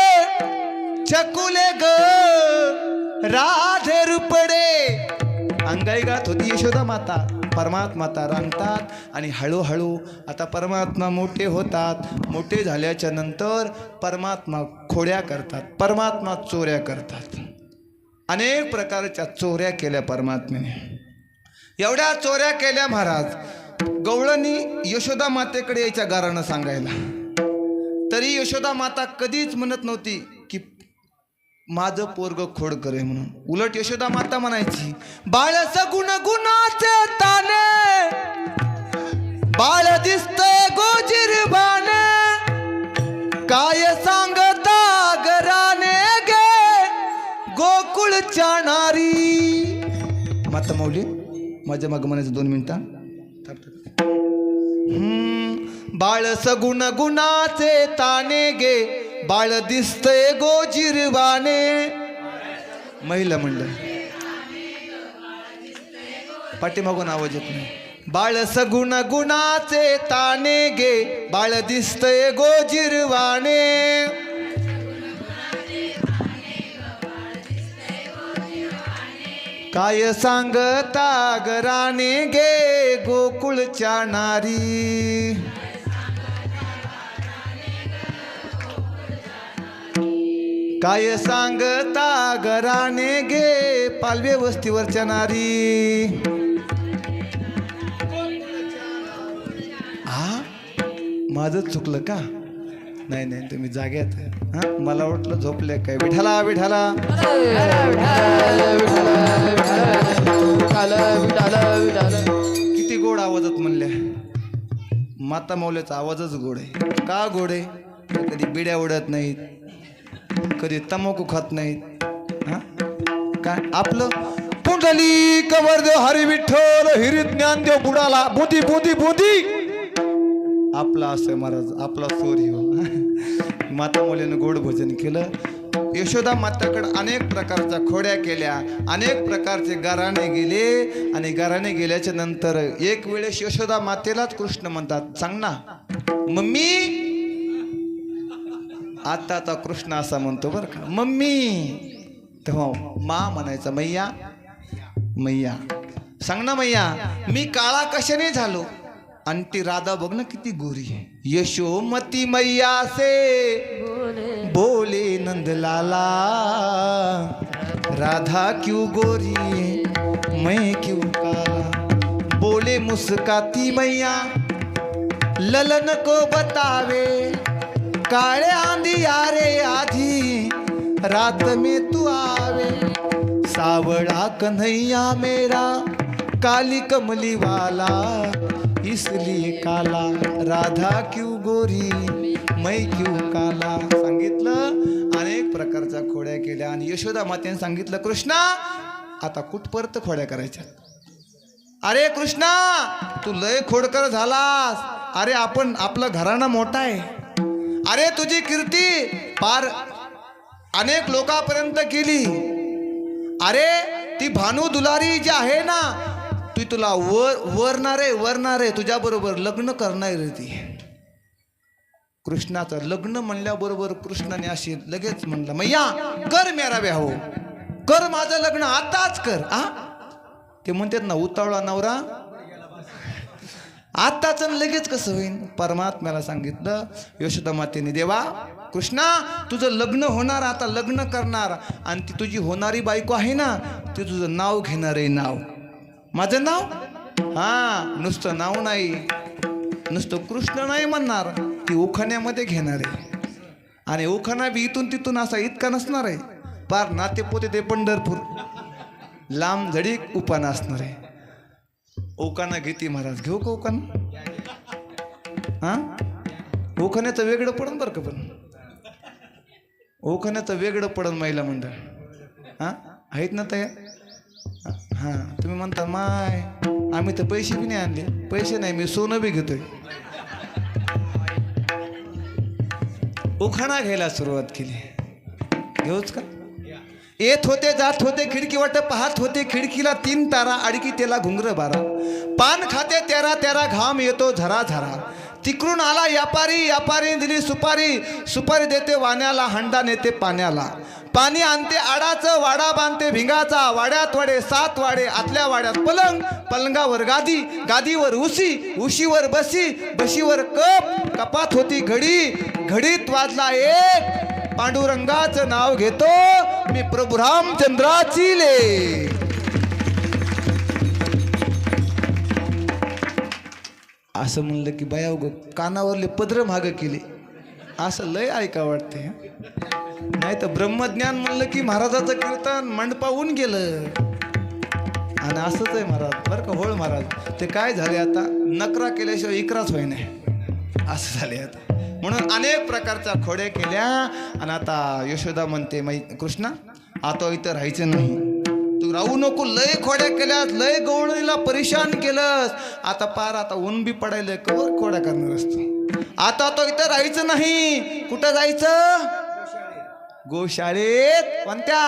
चकुले ग राधे रुपडे. अंगाई गात होती यशोदा माता. परमात्मा रांगतात आणि हळूहळू आता परमात्मा मोठे होतात. मोठे झाल्याच्या नंतर परमात्मा खोड्या करतात, परमात्मा चोऱ्या करतात. अनेक प्रकारच्या चोऱ्या केल्या परमात्म्याने. एवढ्या चोऱ्या केल्या महाराज गवळणी यशोदा मातेकडे यायच्या गारानं सांगायला. तरी यशोदा माता कधीच म्हणत नव्हती की माझं पोरग खोड करे म्हणून. उलट यशोदा माता म्हणायची बाळ सगुण गुणाचे ताने बाळ दिसतंय गोजिरबाने काय सांगता घराने गे गोकुळच्या नारी. माता माऊली माझ्या मागं म्हणायचं 2 मिनिटं. बाळ सगुण गुणाचे ताने गे बाळ दिसतंय गोजिरवाने. महिला मंडळ पाठीमागून आवाज येत नाही. बाळ सगुण गुणाचे ताने गे बाळ दिसतंय गोजिरवाने. काय सांगता गराने गे गोकुळच्या नारी. काय सांगता गराने गे पालवे वस्तीवरच्या नारी. माझं चुकलं का? नाही तुम्ही जाग्यात. हां मला वाटलं झोपले काय. विठाला विठाला किती गोड आवाजात म्हणल्या. माता मौल्याचा आवाजच गोड आहे. का गोड आहे? कधी बिड्या उडत नाहीत, कधी तंबाखू खात नाहीत. हां काय आपलं पुंडली कवरदेव हरी विठ्ठल हिरी ज्ञानदेव बुडाला बुधी बुधी बुधी आपला असं महाराज आपला सोरी हो. माता मौल्यानं गोड भजन केलं. यशोदा माताकडे अनेक प्रकारच्या खोड्या केल्या, अनेक प्रकारचे गाराणे गेले आणि गाराणे गेल्याच्या नंतर एक वेळेस यशोदा मातेलाच कृष्ण म्हणतात. सांग ना मम्मी. आता कृष्ण असा म्हणतो बरं का मम्मी. तेव्हा मा म्हणायचा मैया मैया. सांग ना मैया मी काळा कशाने झालो. आणि ती राधा बघ ना किती गोरी आहे. यशोमती मैया से बोले नंदलाला राधा क्यों गोरी मैं क्यों काला. बोले मुस्काती मैया ललन को बतावे काळे अंधियारे आधी रात में तू आवे. सावळा कन्हैया मेरा काली कमली वाला इसलिए काला राधा क्यों गोरी मैं क्यों काला. सांगितलं अनेक प्रकारच्या खोड्या केल्या आणि यशोदा मातेने सांगितलं कृष्णा आता कुठपर्यंत खोड्या करायच्या. अरे कृष्णा, तू लय खोडकर झालास. अरे आपलं घराणं मोठा आहे. अरे तुझी कीर्ती पार अनेक लोकांपर्यंत केली. अरे ती भानू दुलारी जी आहे ना, ती तुला वरणारे तुझ्या बरोबर लग्न करणार रे. ती कृष्णाचं लग्न म्हणल्याबरोबर कृष्णाने अशी लगेच म्हणलं, मैया कर मेरा ब्याह हो, कर माझं लग्न आताच कर. ते म्हणतात ना, उतावळा नवरा आताच लगेच कसं होईल. परमात्म्याला सांगितलं यशोदा मातेने, देवा कृष्णा तुझं लग्न होणार, आता लग्न करणार, आणि ती तुझी होणारी बायको आहे ना, ती तुझं नाव घेणार आहे. नाव माझं नाव, नुसतं नाव नाही, नुसतं कृष्ण नाही म्हणणार, ती उखाण्यामध्ये घेणार आहे. आणि उखाणा बी इथून तिथून असा इतका नसणार आहे, पार नाते पोते ते पंढरपूर लांब झडीक उपाना असणार आहे. ओकाना घेते महाराज, घेऊ का ओकाना? ओखाण्याचं वेगळं पडन बरं का, पण ओखाण्याचं वेगळं पडन महिला मंडळ आहेत ना तयार. तुम्ही म्हणता माय आम्ही तर पैसे बी नाही आणले. पैसे नाही, मी सोनं बी घेतोय. उखाणा घ्यायला सुरुवात केली. घेऊच का? येत होते जात होते खिडकी वाट पाहत होते, खिडकीला 3 तारा, अडकी त्याला घुंगर 12, पान खाते तेरा घाम येतो झरा झरा. तिकडून आला यापारी दिली सुपारी देते वाण्याला, हंडा नेते पाण्याला. पाणी आणते आडाचं, वाडा बांधते भिंगाचा, वाड्यात वाडे 7 वाडे, आतल्या वाड्यात पलंग, पलंगावर गादीवर उशीवर बशीवर कपात होती घडीत वाजला एक, पांडुरंगाचं नाव घेतो मी प्रभू रामचंद्राची ले. असं म्हणलं की बाया कानावरले पदर माग केले. असं लय ऐका वाटते. नाही तर ब्रह्मज्ञान म्हणलं की महाराजाचं कीर्तन मंडपाहून गेलं. आणि असंच आहे महाराज बरं का. होळ महाराज ते काय झाले, आता नकरा केल्याशिवाय इकराच होई नाही, असं झाले आता. म्हणून अनेक प्रकारच्या खोड्या केल्या. आणि आता यशोदा म्हणते, कृष्णा आता इथं राहायचं नाही, तू राहू नको. लय खोड्या केल्यास, लय गवळणीला परेशान केलंस. आता ऊन बी पडायला कवर खोड्या करणार असतो. आता तो इथं राहायचं नाही. कुठं जायचं? गोशाळेत. कोणत्या?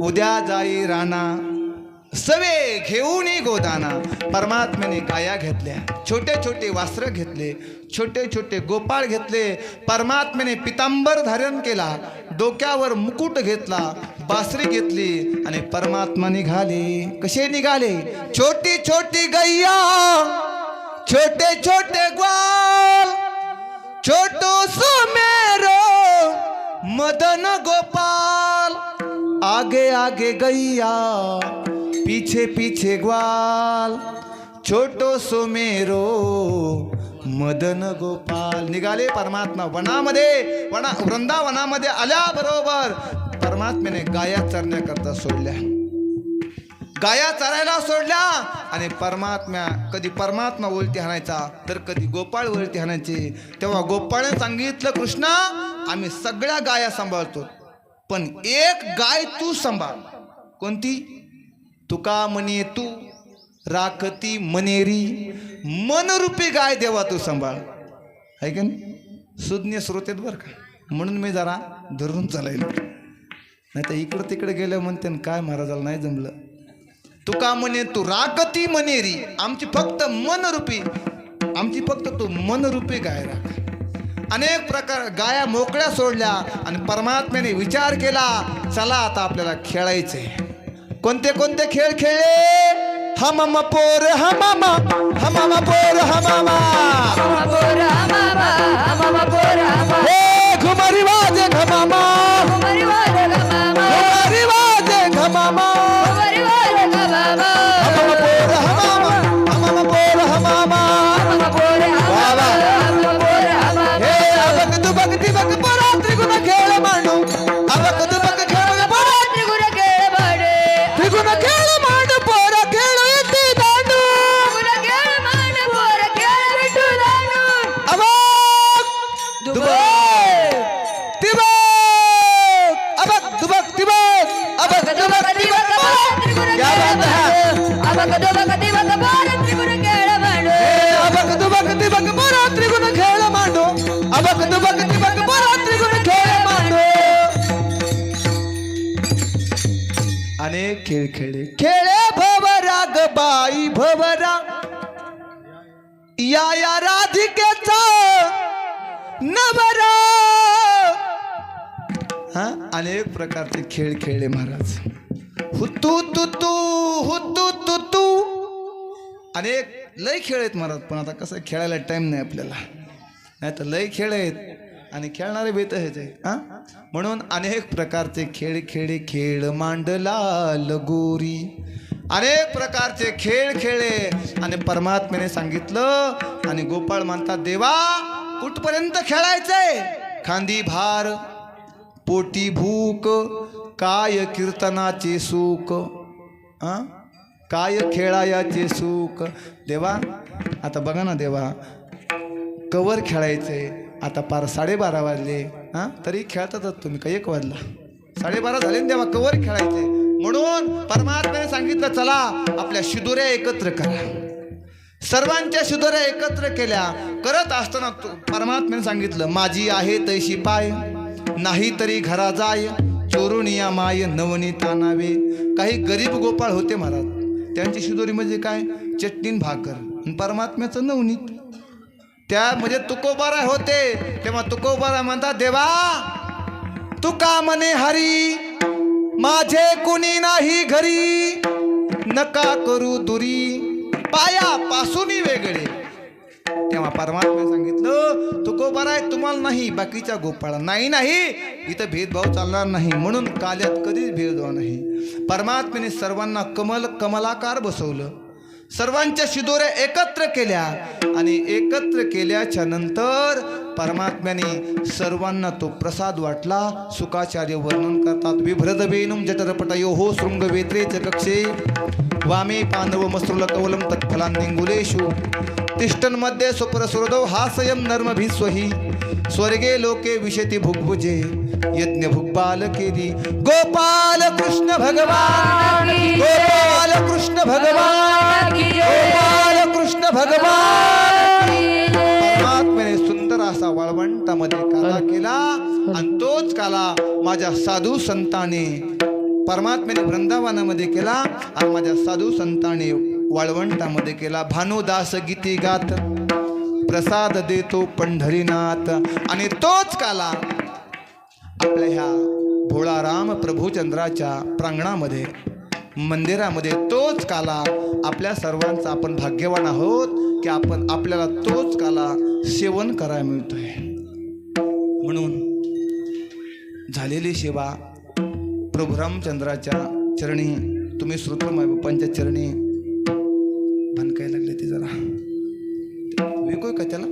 उद्या जाई राणा सवे घेऊन गोदाना. परमात्म्याने गाया घेतल्या, छोटे छोटे वास्त्र घेतले, छोटे छोटे गोपाळ घेतले. परमात्म्याने पितांबर धारण केला, डोक्यावर मुकुट घेतला, बासरी घेतली आणि परमात्मा निघाले. कसे निघाले? छोटी छोटी गैया, छोटे छोटे ग्वाल, छोटो सुमेरो मदन गोपाल. आगे आगे गैया पीछे पीछे ग्वाल, छोटो सुमेरो मदन गोपाल. निघाले परमात्मा वनामध्ये. वृंदावनामध्ये आल्याबरोबर परमात्म्याने गाया चरण्याकरता सोडल्या, गाया चरायला सोडल्या. आणि कधी परमात्मा वळती हाणायचा, तर कधी गोपाळ वळती हाणायचे. तेव्हा गोपाळने सांगितलं, कृष्णा आम्ही सगळ्या गाया सांभाळतो, पण एक गाय तू सांभाळ. कोणती? तुका म्हणे तू राखती मनेरी, मनरूपी गाय देवा तू सांभाळ. आहे का नाही? सुज्ञ श्रोतेत बरं का, म्हणून मी जरा धरून चालायला. नाही तर इकडं तिकडे गेलं म्हणते काय महाराजाला नाही जमलं. तुका म्हणे तू राखती मनेरी, आमची फक्त तू मनरूपी गाय राख. अनेक प्रकार गाया मोकळ्या सोडल्या. आणि परमात्म्याने विचार केला, चला आता आपल्याला खेळायचंय. कोणते कोणते खेळ खेळले? हमामा पोर हमामा, हमामा पोर हमामा, हे घुमारी वाजे घमामा, घुमारी वाजे घमामा, हमामा पोर हमामा, हमामा पोर हमामा. हे अबक दुबक दिबक पोरा त्रिगुण खेळ मांडू, अबक दुबक खेळ पोरा त्रिगुण खेळ मांडे, त्रिगुण खेळ मांड पोरा खेळ येते दांडू, त्रिगुण खेळ मांड पोरा खेळ विठू दांडू. अबक दुबक दिबक अनेक खेळ खेळले. खेळे भवरा ग बाई भवरा, या राधिकेचा नवरा. हा, अनेक प्रकारचे खेळ खेळले महाराज. हुतू तू तू हुतू तू तू, अनेक लय खेळ आहेत महाराज. पण आता कसं खेळायला टाइम नाही आपल्याला, नाही तर लय खेळ आहेत आणि खेळणारे बेत आहेत. हा, म्हणून अनेक प्रकारचे खेळ खेळे. खेळ मांडला लगोरी, अनेक प्रकारचे खेळ खेळे. आणि परमात्म्याने सांगितलं आणि गोपाळ म्हणतात, देवा कुठपर्यंत खेळायचंय? खांदी भार, पोटी भूक, काय कीर्तनाचे सुख, काय खेळायाचे सुख. देवा आता बघा ना देवा, कवर खेळायचंय. आता पार 12:30 वाजले, तरी खेळतातच तुम्ही. का 1 वाजला? 12:30 झाले देवा, कवर खेळायचंय. म्हणून परमात्म्याने सांगितलं, चला आपल्या शिदोऱ्या एकत्र करा. सर्वांच्या शिदोऱ्या एकत्र केल्या. करत असताना परमात्म्याने सांगितलं, माझी आहे तैशी पाय, नाही तरी घरा जाय, चोरुनिया माय नवनीता नावे. काही गरीब गोपाळ होते महाराज, त्यांची शिदोरी म्हणजे काय? चटणी भाकर आणि परमात्म्याचं नवनीत. त्या म्हणजे तुकोबारा होते. तेव्हा तुकोबारा म्हणतात, देवा तुका म्हणे हरी, माझे कुणी नाही घरी, नका करू दुरी, पायापासून वेगळे. तेव्हा परमात्म्याने सांगितलं, तुकोबारा आहे तुम्हाला नाही, बाकीच्या गोपाळा नाही. नाही इथं भेदभाव चालणार नाही. म्हणून काल्यात कधीच भेदभाव नाही. परमात्म्याने सर्वांना कमलाकार बसवलं. सर्वांच्या शिदोऱ्या एकत्र केल्या आणि एकत्र केल्याच्या नंतर परमात्म्याने सर्वांना तो प्रसाद वाटला. सुकाचार्य वर्णन करतात, बिभ्रद वेणुम जठरपटयो हो शृंग वेत्रेच कक्षे, वामे पांडव मसृल कवलम तत्फलांनिंगुलेषु, तिष्ठन मध्ये सुप्रसुरदो हास्यम नर्मभिस्वहि, स्वर्गे लोके विशति भुग्भुजे, यज्ञ भुग्बाल केली. गोपाल कृष्ण भगवान, गोपाल कृष्ण भगवान, गोपाल कृष्ण भगवान. परमात्म्याने सुंदर असा वाळवंटामध्ये काला केला आणि तोच काला माझ्या साधू संतांनी परमात्म्याने वृंदावनामध्ये केला आणि माझ्या साधू संतांनी वाळवंटामध्ये केला. भानुदास गीती गात प्रसाद देतो पंढरीनाथ. आणि तोच काला आपल्या ह्या भोळाराम प्रभुचंद्राच्या प्रांगणामध्ये मंदिरामध्ये तोच काला आपल्या सर्वांचा आपण भाग्यवान आहोत की आपल्याला तोच काला सेवन करायला मिळतोय. म्हणून झालेली सेवा प्रभू रामचंद्राच्या चरणी, तुम्ही श्रोत्रमाय बाप्पांच्या चरणी भनकायला लागले. ते जरा विकोय का त्याला?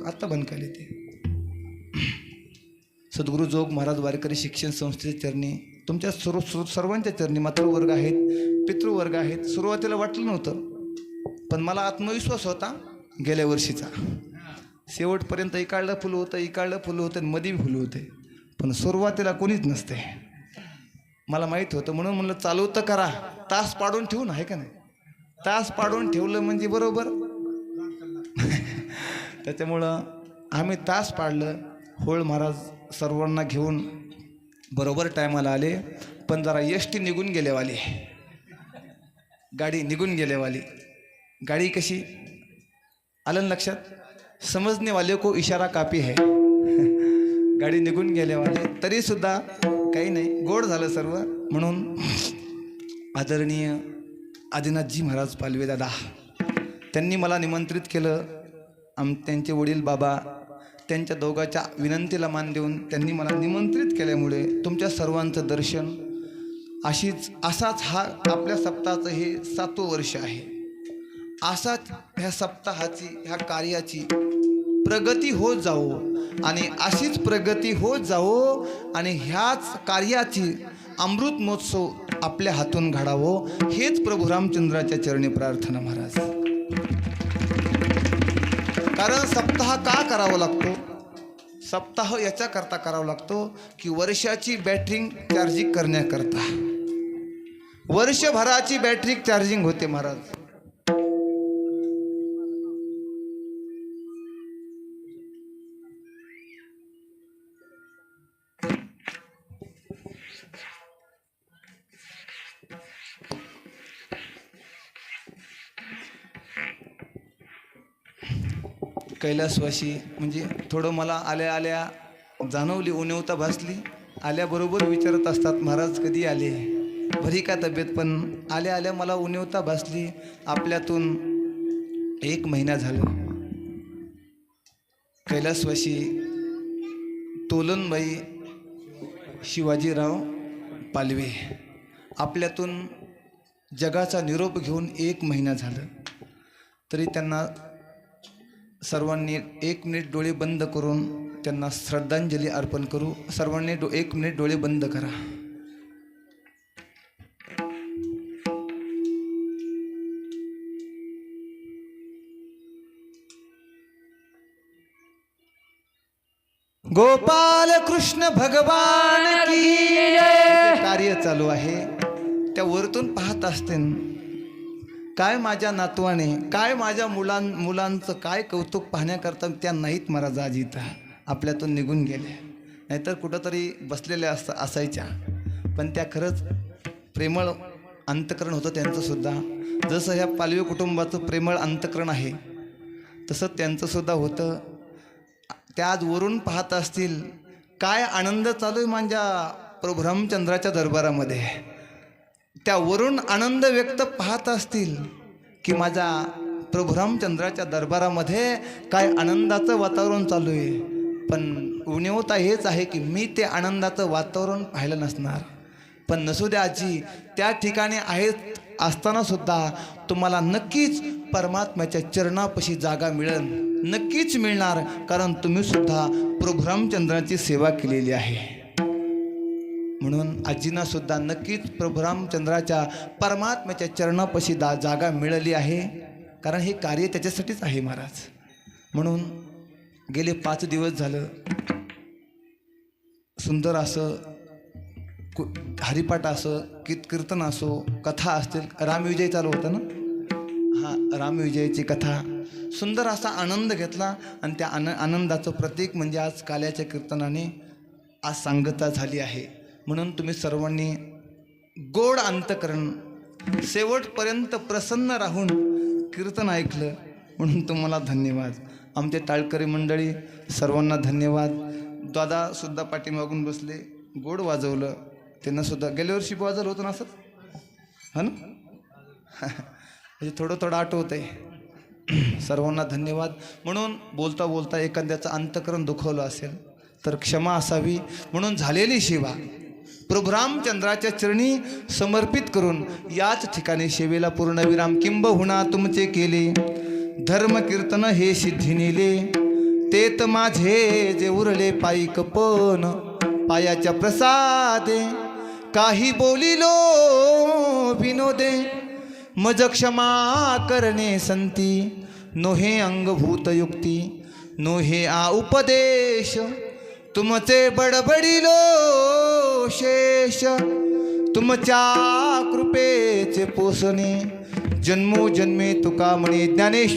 आत्ता भनकायले ते. सद्गुरू जोग महाराज वारकरी शिक्षण संस्थेच्या चरणी, तुमच्या सर्वांच्या चरणी. मातृवर्ग आहेत, पितृवर्ग आहेत. सुरुवातीला वाटलं नव्हतं, पण मला आत्मविश्वास होता गेल्या वर्षीचा. शेवटपर्यंत इकाळलं फुलं होतं आणि मध्ये फुलं होते. पण सुरुवातीला कोणीच नसते, मला माहीत होतं. म्हणून म्हणलं चालू तर करा, तास पाडून ठेवून, आहे का नाही? तास पाडून ठेवलं म्हणजे बरोबर. त्याच्यामुळं आम्ही तास पाडलं. होळ महाराज सर्वांना घेऊन बरोबर टायमाला आले. पण जरा एसटी निघून गेलेवाली, गाडी निघून गेलेवाली. गाडी कशी आलं लक्षात? समजने वाले को इशारा काफी है. गाडी निघून गेलेवाली. तरीसुद्धा काही नाही, गोड झालं सर्व. म्हणून आदरणीय आदिनाथजी महाराज पालवे दादा, त्यांनी मला निमंत्रित केलं. त्यांचे वडील बाबा, त्यांच्या दोघांच्या विनंतीला मान देऊन त्यांनी मला निमंत्रित केल्यामुळे तुमच्या सर्वांचं दर्शन असाच हा आपल्या सप्ताहाचं हे 7वं वर्ष आहे. असाच ह्या सप्ताहाची, ह्या कार्याची प्रगती होत जावो आणि अशीच प्रगती होत जावो आणि ह्याच कार्याची अमृत महोत्सव आपल्या हातून घडावो, हेच प्रभू रामचंद्राच्या चरणी प्रार्थना महाराज. कारण सप्ताह का करावा लागतो? सप्ताह याच्याकरता करावा लागतो की वर्षाची बॅटरी चार्जिंग करण्याकरता. वर्षभराची बॅटरी चार्जिंग होते महाराज. कैलासवासी म्हणजे थोडं मला आल्या आल्या जाणवली, उणीवता भासली. आल्याबरोबर विचारत असतात महाराज कधी आले, बरी का तब्येत, पण आल्या आल्या मला उणीवता भासली. आपल्यातून 1 महिना झालं. कैलासवासी तोलनबाई शिवाजीराव पालवे आपल्यातून जगाचा निरोप घेऊन 1 महिना झालं. तरी त्यांना सर्वांनी 1 मिनिट डोळे बंद करून त्यांना श्रद्धांजली अर्पण करू. सर्वांनी 1 मिनिट डोळे बंद करा. गोपाल कृष्ण भगवान की जय. कार्य चालू आहे त्या वरतून पाहत असते. काय माझ्या नातवाने, काय माझ्या मुलांचं काय कौतुक पाहण्याकरता त्या नाहीत महाराज आज इथं आपल्यातून निघून गेले. नाहीतर कुठंतरी बसलेल्या असायच्या. पण त्या खरंच प्रेमळ अंतकरण होतं त्यांचंसुद्धा. जसं ह्या पालवे कुटुंबाचं प्रेमळ अंतकरण आहे तसं त्यांचंसुद्धा होतं. त्या आज वरून पाहत असतील काय आनंद चालू आहे माझ्या प्रभू रामचंद्राच्या दरबारामध्ये. त्या वरून आनंद व्यक्त पाहत असतील की माझ्या प्रभू रामचंद्राच्या दरबारामध्ये काय आनंदाचं वातावरण चालू आहे. पण उणीवता हेच आहे की मी ते आनंदाचं वातावरण पाहिलं नसणार. पण नसू द्या आजी, त्या ठिकाणी आहेत असतानासुद्धा तुम्हाला नक्कीच परमात्म्याच्या चरणापाशी जागा मिळेल, नक्कीच मिळणार. कारण तुम्हीसुद्धा प्रभू रामचंद्राची सेवा केलेली आहे. म्हणून आजींना सुद्धा नक्कीच प्रभू रामचंद्राच्या परमात्म्याच्या चरणापाशी जागा मिळाली आहे. कारण हे कार्य त्याच्यासाठीच आहे महाराज. म्हणून गेले 5 दिवस झालं सुंदर असं हरिपाठ असो, कीर्तन असो, कथा असतील. रामविजय चालू होतं ना, हां रामविजयाची कथा सुंदर असा आनंद घेतला. आणि त्या आनंदाचं प्रतीक म्हणजे आज काल्याच्या कीर्तनाने आज सांगता झाली आहे. म्हणून तुम्ही सर्वांनी गोड अंतकरण शेवटपर्यंत प्रसन्न राहून कीर्तन ऐकलं म्हणून तुम्हाला धन्यवाद. आमचे टाळकरी मंडळी सर्वांना धन्यवाद. दादासुद्धा पाठीमागून बसले, गोड वाजवलं. त्यांनासुद्धा गेल्या वर्षी वाजवलं होतं ना असं, हा ना, म्हणजे थोडं थोडं आठवत आहे. सर्वांना धन्यवाद. म्हणून बोलता बोलता एखाद्याचं अंतकरण दुखवलं असेल तर क्षमा असावी. म्हणून झालेली सेवा प्रभू रामचंद्राच्या चरणी समर्पित करून याच ठिकाणी सेवेला पूर्णविराम किंबहुना तुमचे केले. धर्म कीर्तन हे सिद्धी नेले, तेत माझे जे उरले पायी कपन. पायाच्या प्रसादे काही बोलिलो विनोदे, मज क्षमा करणे संती. नोहे अंगभूत युक्ती नोहे आ उपदेश, तुमचे बडबडिलो शेष. तुमच्या कृपेचे पोसणे जन्मोजन्मे तुका म्हणे ज्ञानेश्वर.